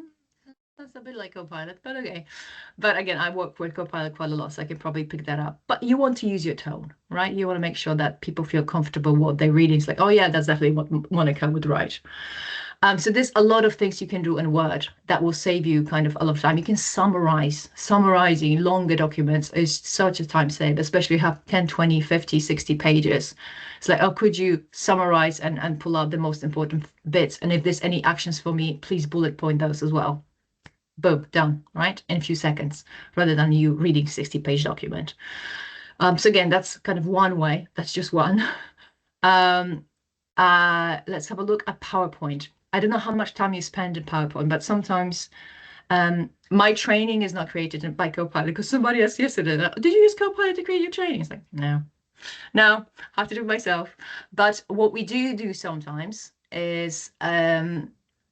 a bit like Copilot, but okay. But again, I work with Copilot quite a lot, so I can probably pick that up. But you want to use your tone, right? You want to make sure that people feel comfortable what they're reading. It's like, oh yeah, that's definitely what Monica would write. So there's a lot of things you can do in Word that will save you kind of a lot of time. You can summarize. Summarizing longer documents is such a time save, especially if you have 10, 20, 50, 60 pages. It's like, oh, could you summarize and pull out the most important bits? And if there's any actions for me, please bullet point those as well. Boom, done, right? In a few seconds, rather than you reading 60-page document. So again, that's kind of one way. That's just one. Let's have a look at PowerPoint. I don't know how much time you spend in PowerPoint, but sometimes my training is not created by Copilot, because somebody asked yesterday, did you use Copilot to create your training? It's like, no, I have to do it myself. But what we do sometimes is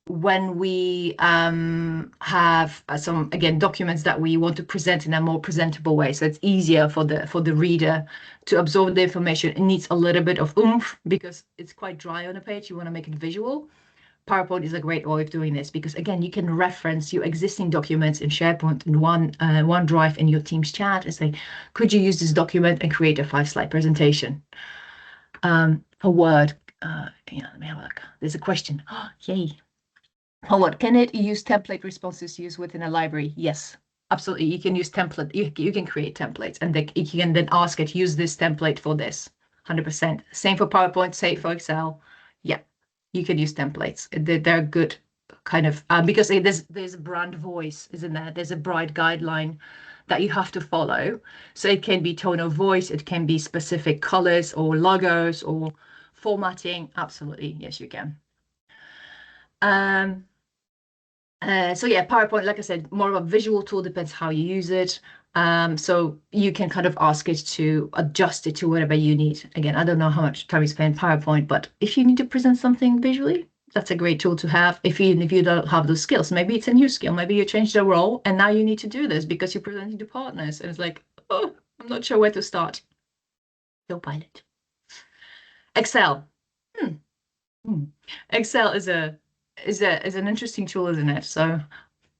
when we have some, again, documents that we want to present in a more presentable way, so it's easier for the reader to absorb the information. It needs a little bit of oomph because it's quite dry on a page. You want to make it visual. PowerPoint is a great way of doing this because, again, you can reference your existing documents in SharePoint, in OneDrive, in your Teams chat, and say, could you use this document and create a 5-slide presentation? For Word, let me have a look. There's a question. Oh, yay. For Word, can it use template responses used within a library? Yes, absolutely. You can use template. You can create templates, and you can then ask it, use this template for this. 100%. Same for PowerPoint, same for Excel. Yeah, you can use templates. They're good, kind of, because there's a brand voice, isn't there? There's a bright guideline that you have to follow. So it can be tone of voice, it can be specific colors or logos or formatting. Absolutely, yes, you can. So yeah, PowerPoint, like I said, more of a visual tool, depends how you use it. So you can kind of ask it to adjust it to whatever you need. Again, I don't know how much time you spend PowerPoint, but if you need to present something visually, that's a great tool to have. If you don't have those skills, maybe it's a new skill. Maybe you changed the role and now you need to do this because you're presenting to partners. And it's like, oh, I'm not sure where to start. Copilot. Excel. Excel is an interesting tool, isn't it? So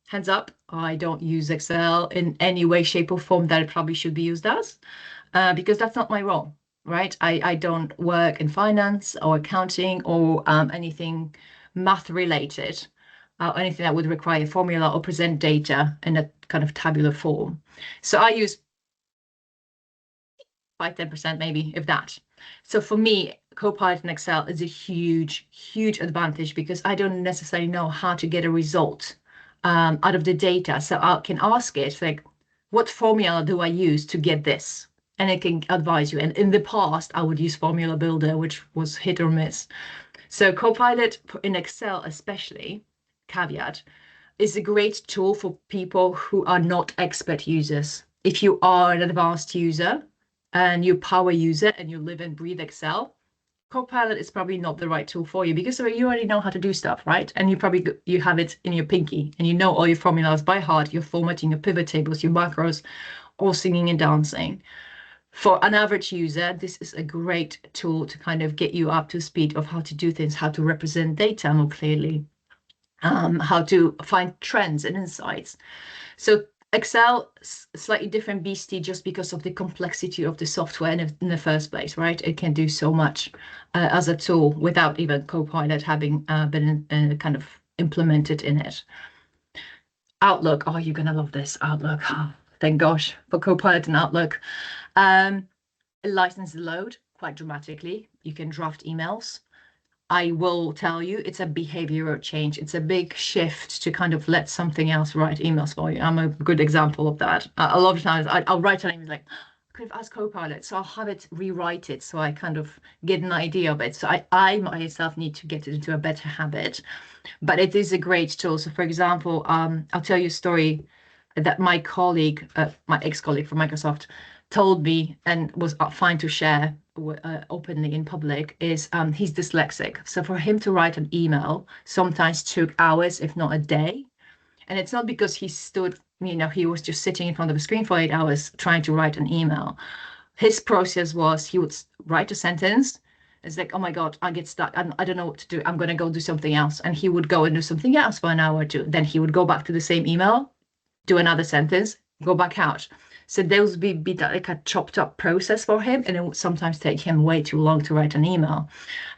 hands up, I don't use Excel in any way, shape, or form that it probably should be used as, because that's not my role, right? I don't work in finance or accounting or anything math related, anything that would require formula or present data in a kind of tabular form. So I use 5-10% maybe, if that. So for me, Copilot in Excel is a huge, huge advantage because I don't necessarily know how to get a result out of the data. So I can ask it, like, what formula do I use to get this? And it can advise you. And in the past, I would use Formula Builder, which was hit or miss. So Copilot in Excel, especially, caveat, is a great tool for people who are not expert users. If you are an advanced user and you're a power user and you live and breathe Excel, Copilot is probably not the right tool for you because you already know how to do stuff, right? And you have it in your pinky and you know all your formulas by heart, your formatting, your pivot tables, your macros, all singing and dancing. For an average user, this is a great tool to kind of get you up to speed of how to do things, how to represent data more clearly, how to find trends and insights. So Excel, slightly different beastie just because of the complexity of the software in the first place, right? It can do so much as a tool without even CoPilot having been kind of implemented in it. Outlook, oh, you're gonna love this. Outlook, oh, thank gosh for CoPilot and Outlook. License the load quite dramatically. You can draft emails. I will tell you, it's a behavioral change. It's a big shift to kind of let something else write emails for you. I'm a good example of that. A lot of times I'll write an email like, I could have asked Copilot, so I'll have it rewrite it so I kind of get an idea of it. So I myself need to get it into a better habit, but it is a great tool. So for example, I'll tell you a story that my colleague, my ex-colleague from Microsoft, told me and was fine to share openly in public is he's dyslexic. So for him to write an email sometimes took hours, if not a day. And it's not because he stood, he was just sitting in front of a screen for 8 hours trying to write an email. His process was he would write a sentence. It's like, oh my God, I get stuck. I don't know what to do. I'm going to go do something else. And he would go and do something else for an hour or two. Then he would go back to the same email, do another sentence, go back out. So those would be like a chopped up process for him, and it would sometimes take him way too long to write an email.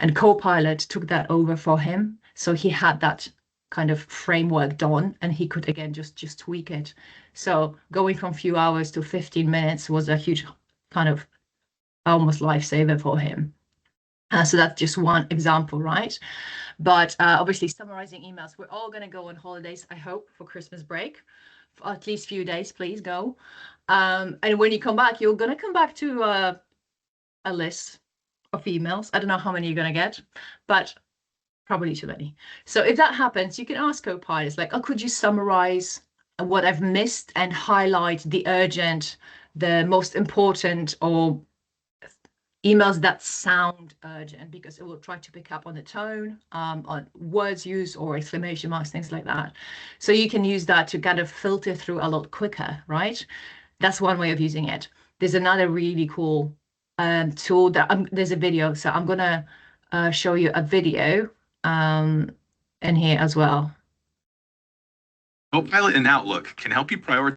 And Copilot took that over for him. So he had that kind of framework done, and he could again just tweak it. So going from a few hours to 15 minutes was a huge kind of almost lifesaver for him. So that's just one example, right? But obviously summarizing emails, we're all going to go on holidays, I hope, for Christmas break. For at least a few days, please go. And when you come back, you're going to come back to a list of emails. I don't know how many you're going to get, but probably too many. So if that happens, you can ask Copilot, like, oh, could you summarize what I've missed and highlight the urgent, the most important, or emails that sound urgent, because it will try to pick up on the tone, on words used or exclamation marks, things like that. So you can use that to kind of filter through a lot quicker, right? That's one way of using it. There's another really cool tool that there's a video. So I'm gonna show you a video in here as well. CoPilot and Outlook can help you prioritize.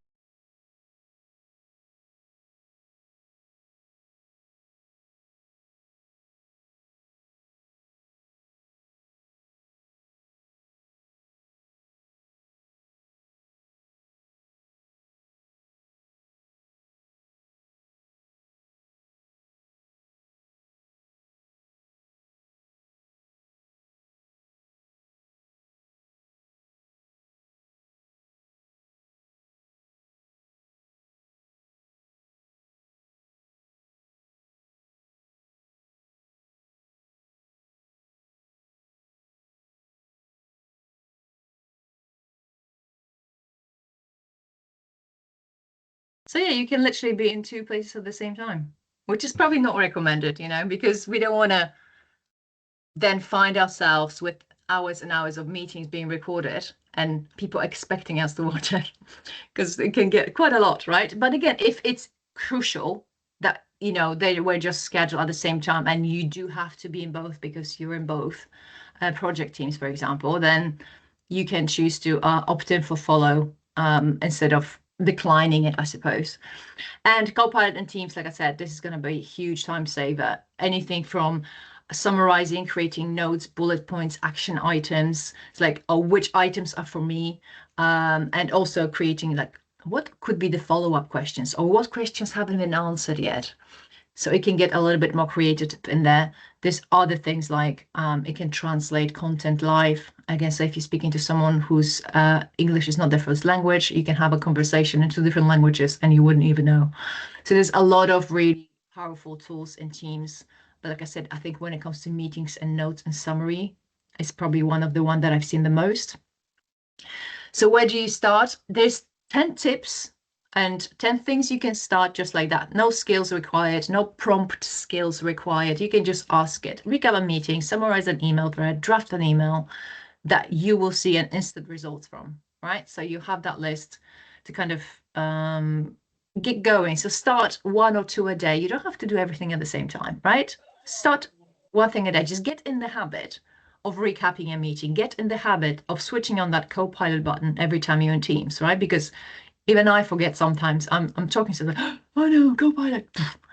So yeah, you can literally be in two places at the same time, which is probably not recommended, because we don't want to then find ourselves with hours and hours of meetings being recorded and people expecting us to watch it, because it can get quite a lot, right? But again, if it's crucial that they were just scheduled at the same time and you do have to be in both because you're in both project teams, for example, then you can choose to opt in for follow instead of declining it, I suppose. And Copilot and Teams, like I said, this is going to be a huge time saver. Anything from summarizing, creating notes, bullet points, action items. It's like, oh, which items are for me? And also creating like, what could be the follow-up questions, or what questions haven't been answered yet? So it can get a little bit more creative in there. There's other things like it can translate content live. Again, so if you're speaking to someone whose English is not their first language, you can have a conversation in 2 different languages and you wouldn't even know. So there's a lot of really powerful tools in Teams. But like I said, I think when it comes to meetings and notes and summary, it's probably one of the ones that I've seen the most. So where do you start? There's 10 tips and 10 things you can start just like that. No skills required, no prompt skills required. You can just ask it, recap a meeting, summarize an email thread, draft an email that you will see an instant results from, right? So you have that list to kind of get going. So start 1 or 2 a day. You don't have to do everything at the same time, right? Start one thing a day. Just get in the habit of recapping a meeting. Get in the habit of switching on that Copilot button every time you're in Teams, right? Because Even I forget sometimes. I'm talking to them. Oh no, CoPilot,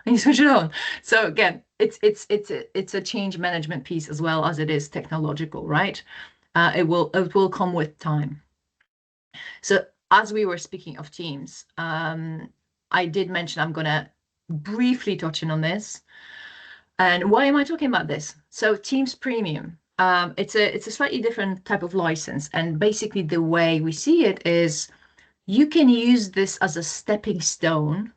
and you switch it on. So again, it's a change management piece as well as it is technological, right? It will come with time. So as we were speaking of Teams, I did mention I'm gonna briefly touch on this. And why am I talking about this? So Teams Premium, it's a slightly different type of license, and basically the way we see it is you can use this as a stepping stone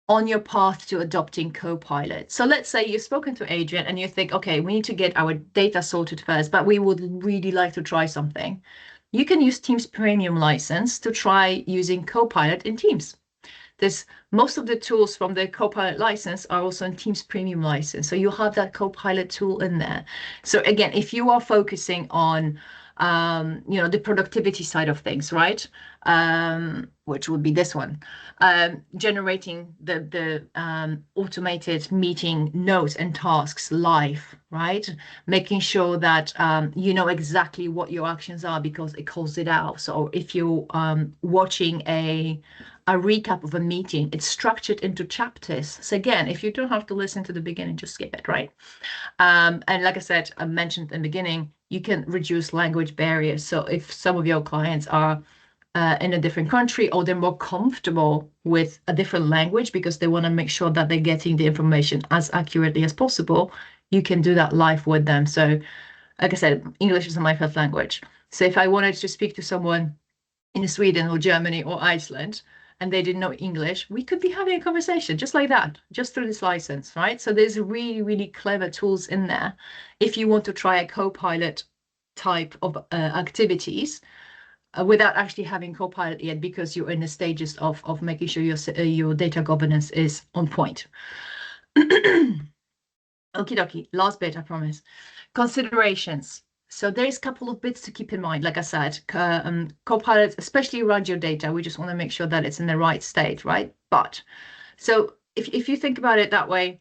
on your path to adopting Copilot. So let's say you've spoken to Adrian and you think, okay, we need to get our data sorted first, but we would really like to try something. You can use Teams Premium license to try using Copilot in Teams. There's most of the tools from the Copilot license are also in Teams Premium license. So you have that Copilot tool in there. So again, if you are focusing on the productivity side of things, right? Which would be this one, generating the automated meeting notes and tasks live, right? Making sure that you know exactly what your actions are because it calls it out. So if you're watching a recap of a meeting, it's structured into chapters. So again, if you don't have to listen to the beginning, just skip it, right? And like I said, I mentioned in the beginning, you can reduce language barriers. So if some of your clients are in a different country or they're more comfortable with a different language because they want to make sure that they're getting the information as accurately as possible, you can do that live with them. So like I said, English is my first language. So if I wanted to speak to someone in Sweden or Germany or Iceland, and they didn't know English, we could be having a conversation just like that, just through this license, right? So there's really, really clever tools in there. If you want to try a Copilot type of activities without actually having Copilot yet, because you're in the stages of making sure your data governance is on point. Okie dokie, last bit, I promise. Considerations. So there's a couple of bits to keep in mind. Like I said, Copilot, especially around your data, we just want to make sure that it's in the right state, right? But so if you think about it that way,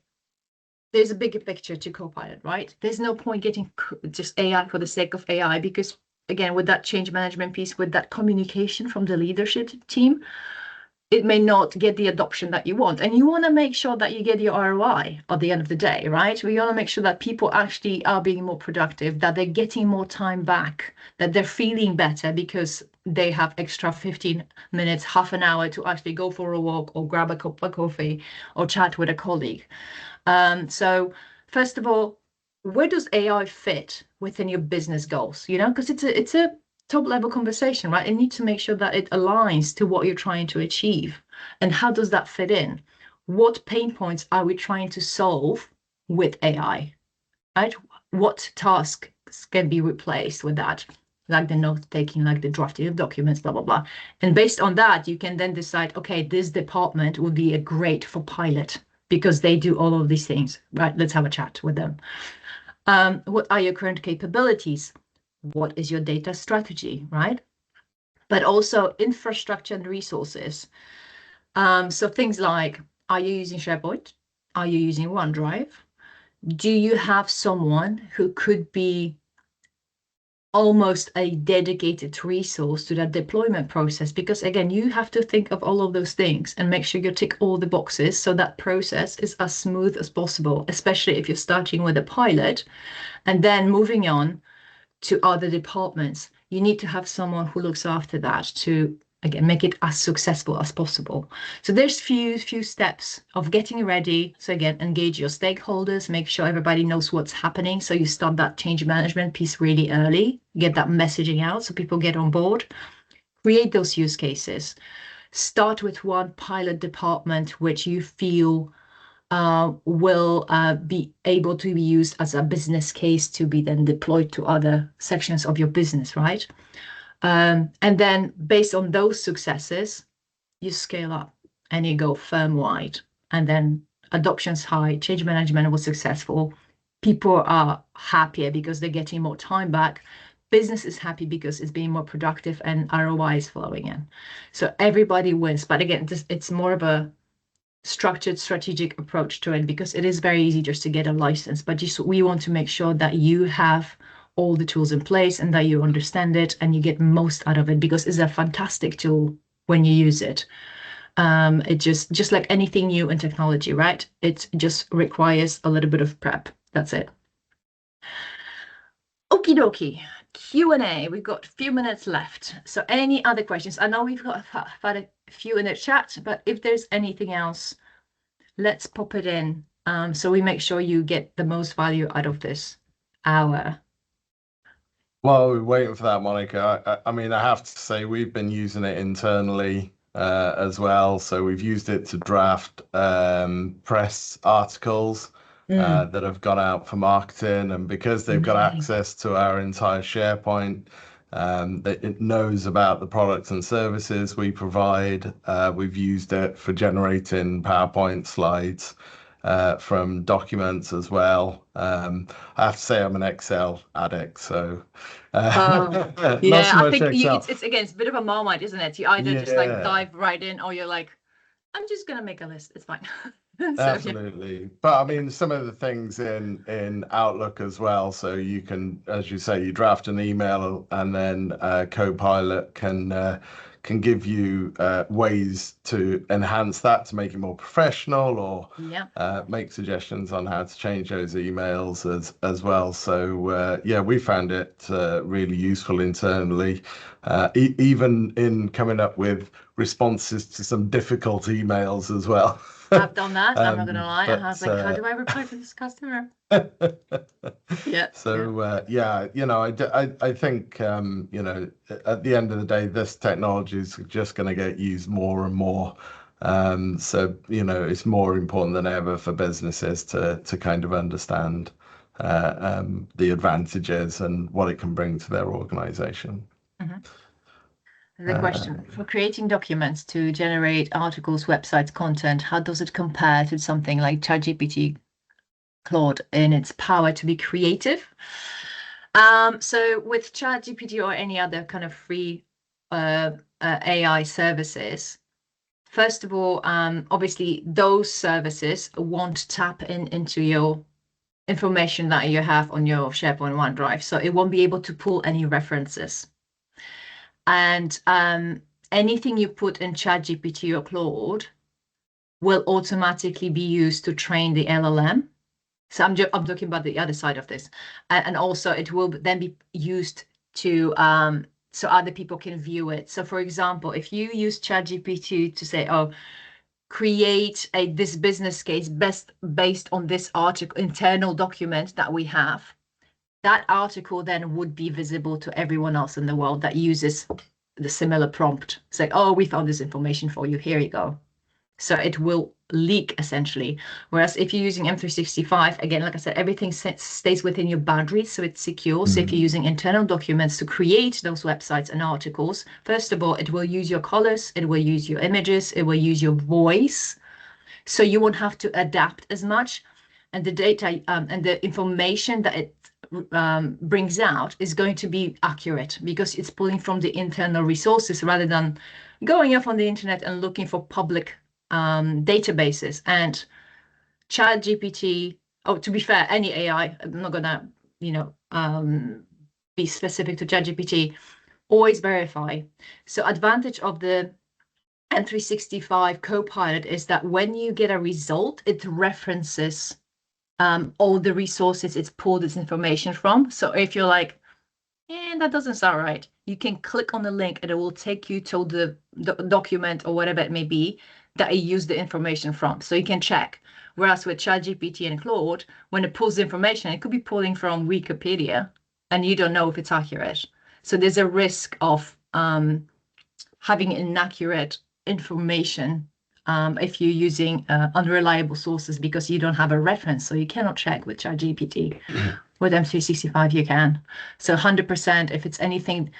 there's a bigger picture to Copilot, right? There's no point getting just AI for the sake of AI because, again, with that change management piece, with that communication from the leadership team, it may not get the adoption that you want. And you want to make sure that you get your ROI at the end of the day, right? We want to make sure that people actually are being more productive, that they're getting more time back, that they're feeling better because they have extra 15 minutes, half an hour to actually go for a walk or grab a cup of coffee or chat with a colleague. So first of all, where does AI fit within your business goals? Because it's a top level conversation, right? You need to make sure that it aligns to what you're trying to achieve. And how does that fit in? What pain points are we trying to solve with AI, right? What tasks can be replaced with that? Like the note taking, like the drafting of documents, blah, blah, blah. And based on that, you can then decide, okay, this department would be a great for pilot because they do all of these things, right? Let's have a chat with them. What are your current capabilities? What is your data strategy, right? But also infrastructure and resources. So things like, are you using SharePoint? Are you using OneDrive? Do you have someone who could be almost a dedicated resource to that deployment process? Because again, you have to think of all of those things and make sure you tick all the boxes so that process is as smooth as possible, especially if you're starting with a pilot and then moving on to other departments. You need to have someone who looks after that to, again, make it as successful as possible. So there's few steps of getting ready. So again, engage your stakeholders, make sure everybody knows what's happening. So you start that change management piece really early, get that messaging out so people get on board, create those use cases. Start with one pilot department which you feel will be able to be used as a business case to be then deployed to other sections of your business, right? And then based on those successes, you scale up and you go firm-wide. And then adoption's high, change management was successful. People are happier because they're getting more time back. Business is happy because it's being more productive and ROI is flowing in. So everybody wins. But again, it's more of a structured strategic approach to it because it is very easy just to get a license, but we want to make sure that you have all the tools in place and that you understand it and you get most out of it because it's a fantastic tool when you use it. It just like anything new in technology, right? It just requires a little bit of prep. That's it. Okie dokie. Q&A. We've got a few minutes left. So any other questions? I know we've got had a few in the chat, but if there's anything else, let's pop it in, so we make sure you get the most value out of this hour. Well, we're waiting for that, Monica. I mean, I have to say we've been using it internally as well. So we've used it to draft press articles that have gone out for marketing, and because they've got access to our entire SharePoint, it knows about the products and services we provide. We've used it for generating PowerPoint slides from documents as well. I have to say I'm an Excel addict, so yeah, not so I much think Excel. it's again, it's a bit of a Marmite, isn't it? You either just like dive right in, or you're like, I'm just gonna make a list. It's fine. So, Absolutely. Yeah. But I mean, some of the things in Outlook as well. So you can, as you say, you draft an email, and then CoPilot can give you ways to enhance that to make it more professional, or make suggestions on how to change those emails as well. So yeah, we found it really useful internally, even in coming up with responses to some difficult emails as well. I've done that. I'm not gonna lie. I was like, how do I reply to this customer? Yeah. So yeah, I think at the end of the day, this technology is just going to get used more and more. So it's more important than ever for businesses to kind of understand the advantages and what it can bring to their organization. The question, for creating documents to generate articles, websites, content, how does it compare to something like ChatGPT, Claude, in its power to be creative? So with ChatGPT or any other kind of free AI services, first of all, obviously those services won't tap into your information that you have on your SharePoint OneDrive, so it won't be able to pull any references. And anything you put in ChatGPT or Claude will automatically be used to train the LLM. So I'm talking about the other side of this, and also it will then be used to so other people can view it. So for example, if you use ChatGPT to say, oh, create this business case based on this article internal document that we have, that article then would be visible to everyone else in the world that uses the similar prompt. Say, oh, we found this information for you, here you go. So it will leak essentially. Whereas if you're using M365, again, like I said, everything stays within your boundaries, so it's secure. So if you're using internal documents to create those websites and articles, first of all, it will use your colors, it will use your images, it will use your voice. So you won't have to adapt as much. And the data and the information that it brings out is going to be accurate because it's pulling from the internal resources rather than going off on the internet and looking for public databases. And ChatGPT, to be fair, any AI, I'm not gonna, be specific to ChatGPT, always verify. So advantage of the M365 Copilot is that when you get a result, it references all the resources it's pulled this information from. So if you're like, that doesn't sound right, you can click on the link and it will take you to the document or whatever it may be that it used the information from. So you can check. Whereas with ChatGPT and Claude, when it pulls the information, it could be pulling from Wikipedia and you don't know if it's accurate. So there's a risk of having inaccurate information if you're using unreliable sources because you don't have a reference. So you cannot check with ChatGPT. With M365, you can. So 100%, if it's anything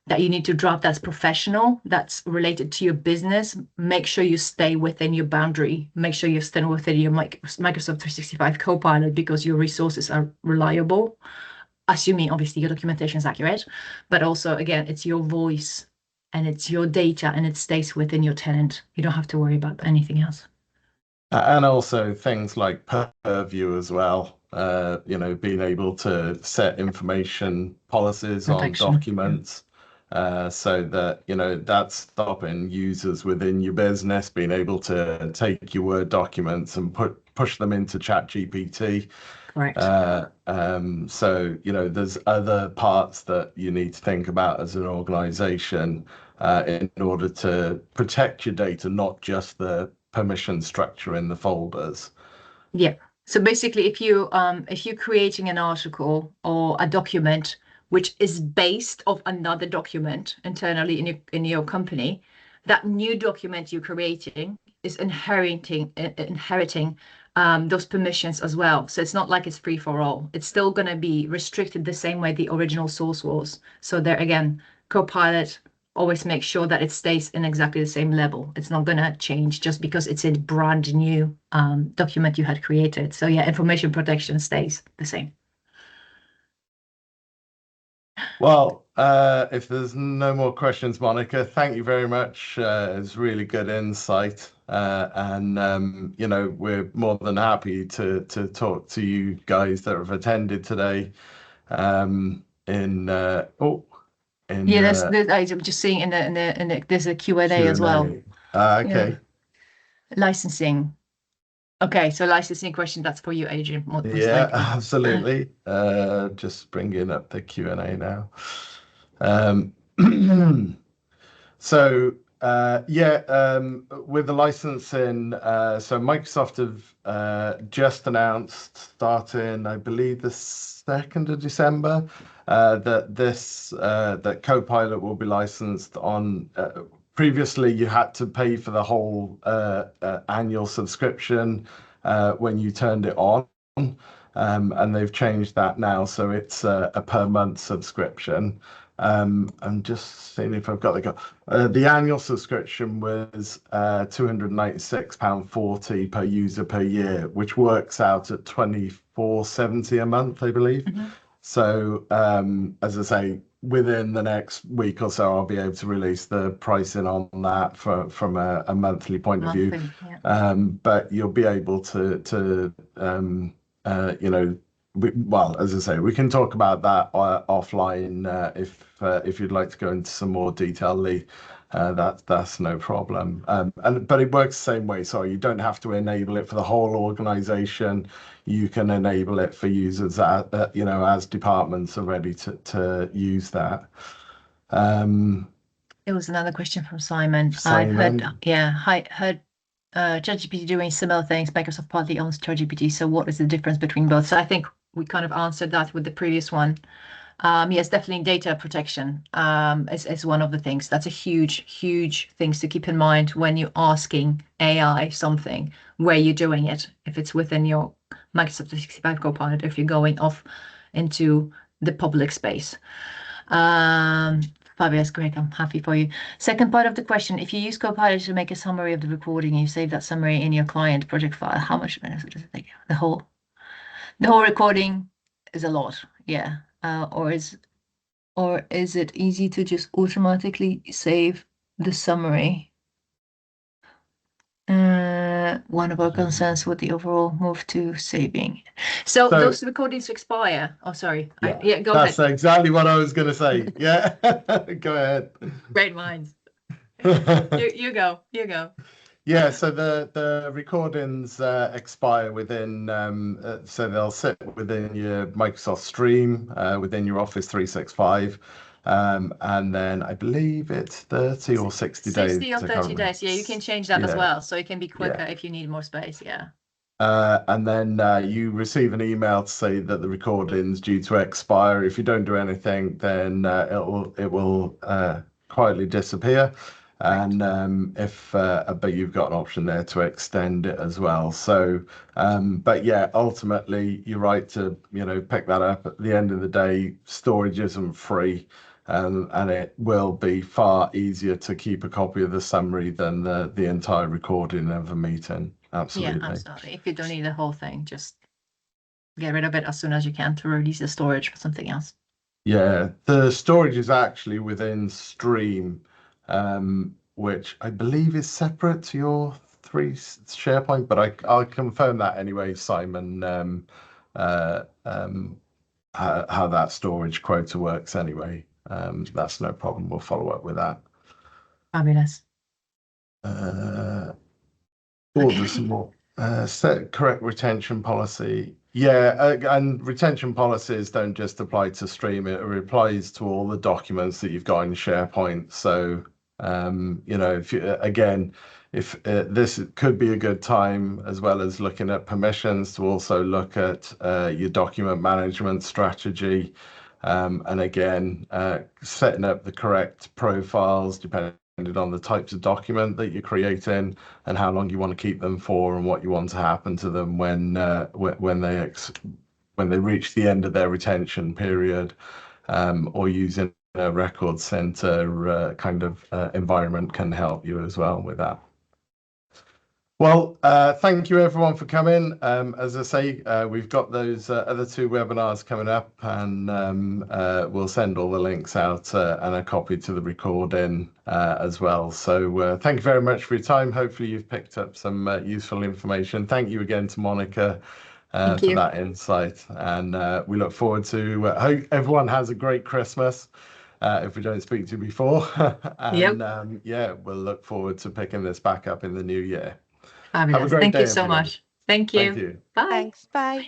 that you need to drop that's professional, that's related to your business, make sure you stay within your boundary. Make sure you stay within your Microsoft 365 Copilot because your resources are reliable, assuming obviously your documentation is accurate. But also, again, it's your voice and it's your data and it stays within your tenant. You don't have to worry about anything else. And also things like purview as well, being able to set information policies on documents so that, that's stopping users within your business being able to take your Word documents and push them into ChatGPT. Correct. So, there's other parts that you need to think about as an organization in order to protect your data, not just the permission structure in the folders. Yeah. So basically, if you're creating an article or a document which is based off another document internally in your company, that new document you're creating is inheriting those permissions as well. So it's not like it's free for all. It's still going to be restricted the same way the original source was. So there again, Copilot always make sure that it stays in exactly the same level. It's not going to change just because it's a brand new document you had created. So yeah, information protection stays the same. Well, if there's no more questions, Monica, thank you very much. It's really good insight. And we're more than happy to talk to you guys that have attended today. I'm just seeing in the there's a Q&A as well. Okay. Licensing. Okay, so licensing question, that's for you, Adrian. Most likely. Absolutely. Just bringing up the Q&A now. So with the licensing, so Microsoft have just announced starting, I believe, the 2nd of December, that Copilot will be licensed on. Previously, you had to pay for the whole annual subscription when you turned it on. And they've changed that now, so it's a per month subscription. I'm just seeing if I've got the annual subscription was £296.40 per user per year, which works out at £24.70 a month, I believe. Mm-hmm. So as I say, within the next week or so, I'll be able to release the pricing on that from a monthly point of view. Yeah. But you'll be able to as I say, we can talk about that offline if you'd like to go into some more detail, Lee. That's no problem. But it works the same way. So you don't have to enable it for the whole organization. You can enable it for users as departments are ready to use that. There was another question from Simon. I've heard ChatGPT doing similar things. Microsoft partly owns ChatGPT. So what is the difference between both? So I think we kind of answered that with the previous one. Yes, definitely data protection is one of the things. That's a huge things to keep in mind when you're asking AI something, where you're doing it, if it's within your Microsoft 365 Copilot, if you're going off into the public space. Fabulous, great, I'm happy for you. Second part of the question, if you use Copilot to make a summary of the recording, you save that summary in your client project file, how much does it take? The whole recording is a lot, yeah. Or is it easy to just automatically save the summary? One of our concerns with the overall move to saving. So those recordings expire. Oh, sorry. Go ahead. That's exactly what I was going to say. Yeah, go ahead. Great minds. You go. Yeah, so the recordings expire within, so they'll sit within your Microsoft Stream, within your Office 365. And then I believe it's 30 or 60 days. 60 or 30 days. Yeah, you can change that as well. So it can be quicker if you need more space. Yeah. And then you receive an email to say that the recording's due to expire. If you don't do anything, then it will quietly disappear. And but you've got an option there to extend it as well. So, but yeah, ultimately you're right to pick that up. At the end of the day, storage isn't free, and it will be far easier to keep a copy of the summary than the entire recording of a meeting. Absolutely. Yeah, absolutely. If you don't need the whole thing, just get rid of it as soon as you can to release the storage for something else. Yeah, the storage is actually within Stream, which I believe is separate to your SharePoint, but I'll confirm that anyway, Simon, how that storage quota works anyway. that's no problem. We'll follow up with that. Fabulous. There's some more. Set correct retention policy. Yeah, and retention policies don't just apply to Stream. It applies to all the documents that you've got in SharePoint. So, if you, again, if this could be a good time, as well as looking at permissions, to also look at your document management strategy. And again, setting up the correct profiles depending on the types of document that you're creating and how long you want to keep them for and what you want to happen to them when they reach the end of their retention period, or using a record center kind of environment can help you as well with that. Well, thank you everyone for coming. As I say, we've got those other 2 webinars coming up, and we'll send all the links out and a copy to the recording as well. So thank you very much for your time. Hopefully you've picked up some useful information. Thank you again to Monica for that insight. And we look forward to, hope everyone has a great Christmas. If we don't speak to you before. And yeah, we'll look forward to picking this back up in the new year. Fabulous. Have a great Thank day, you so everyone. much. Thank you. Thank you. Bye. Thanks. Bye. Bye.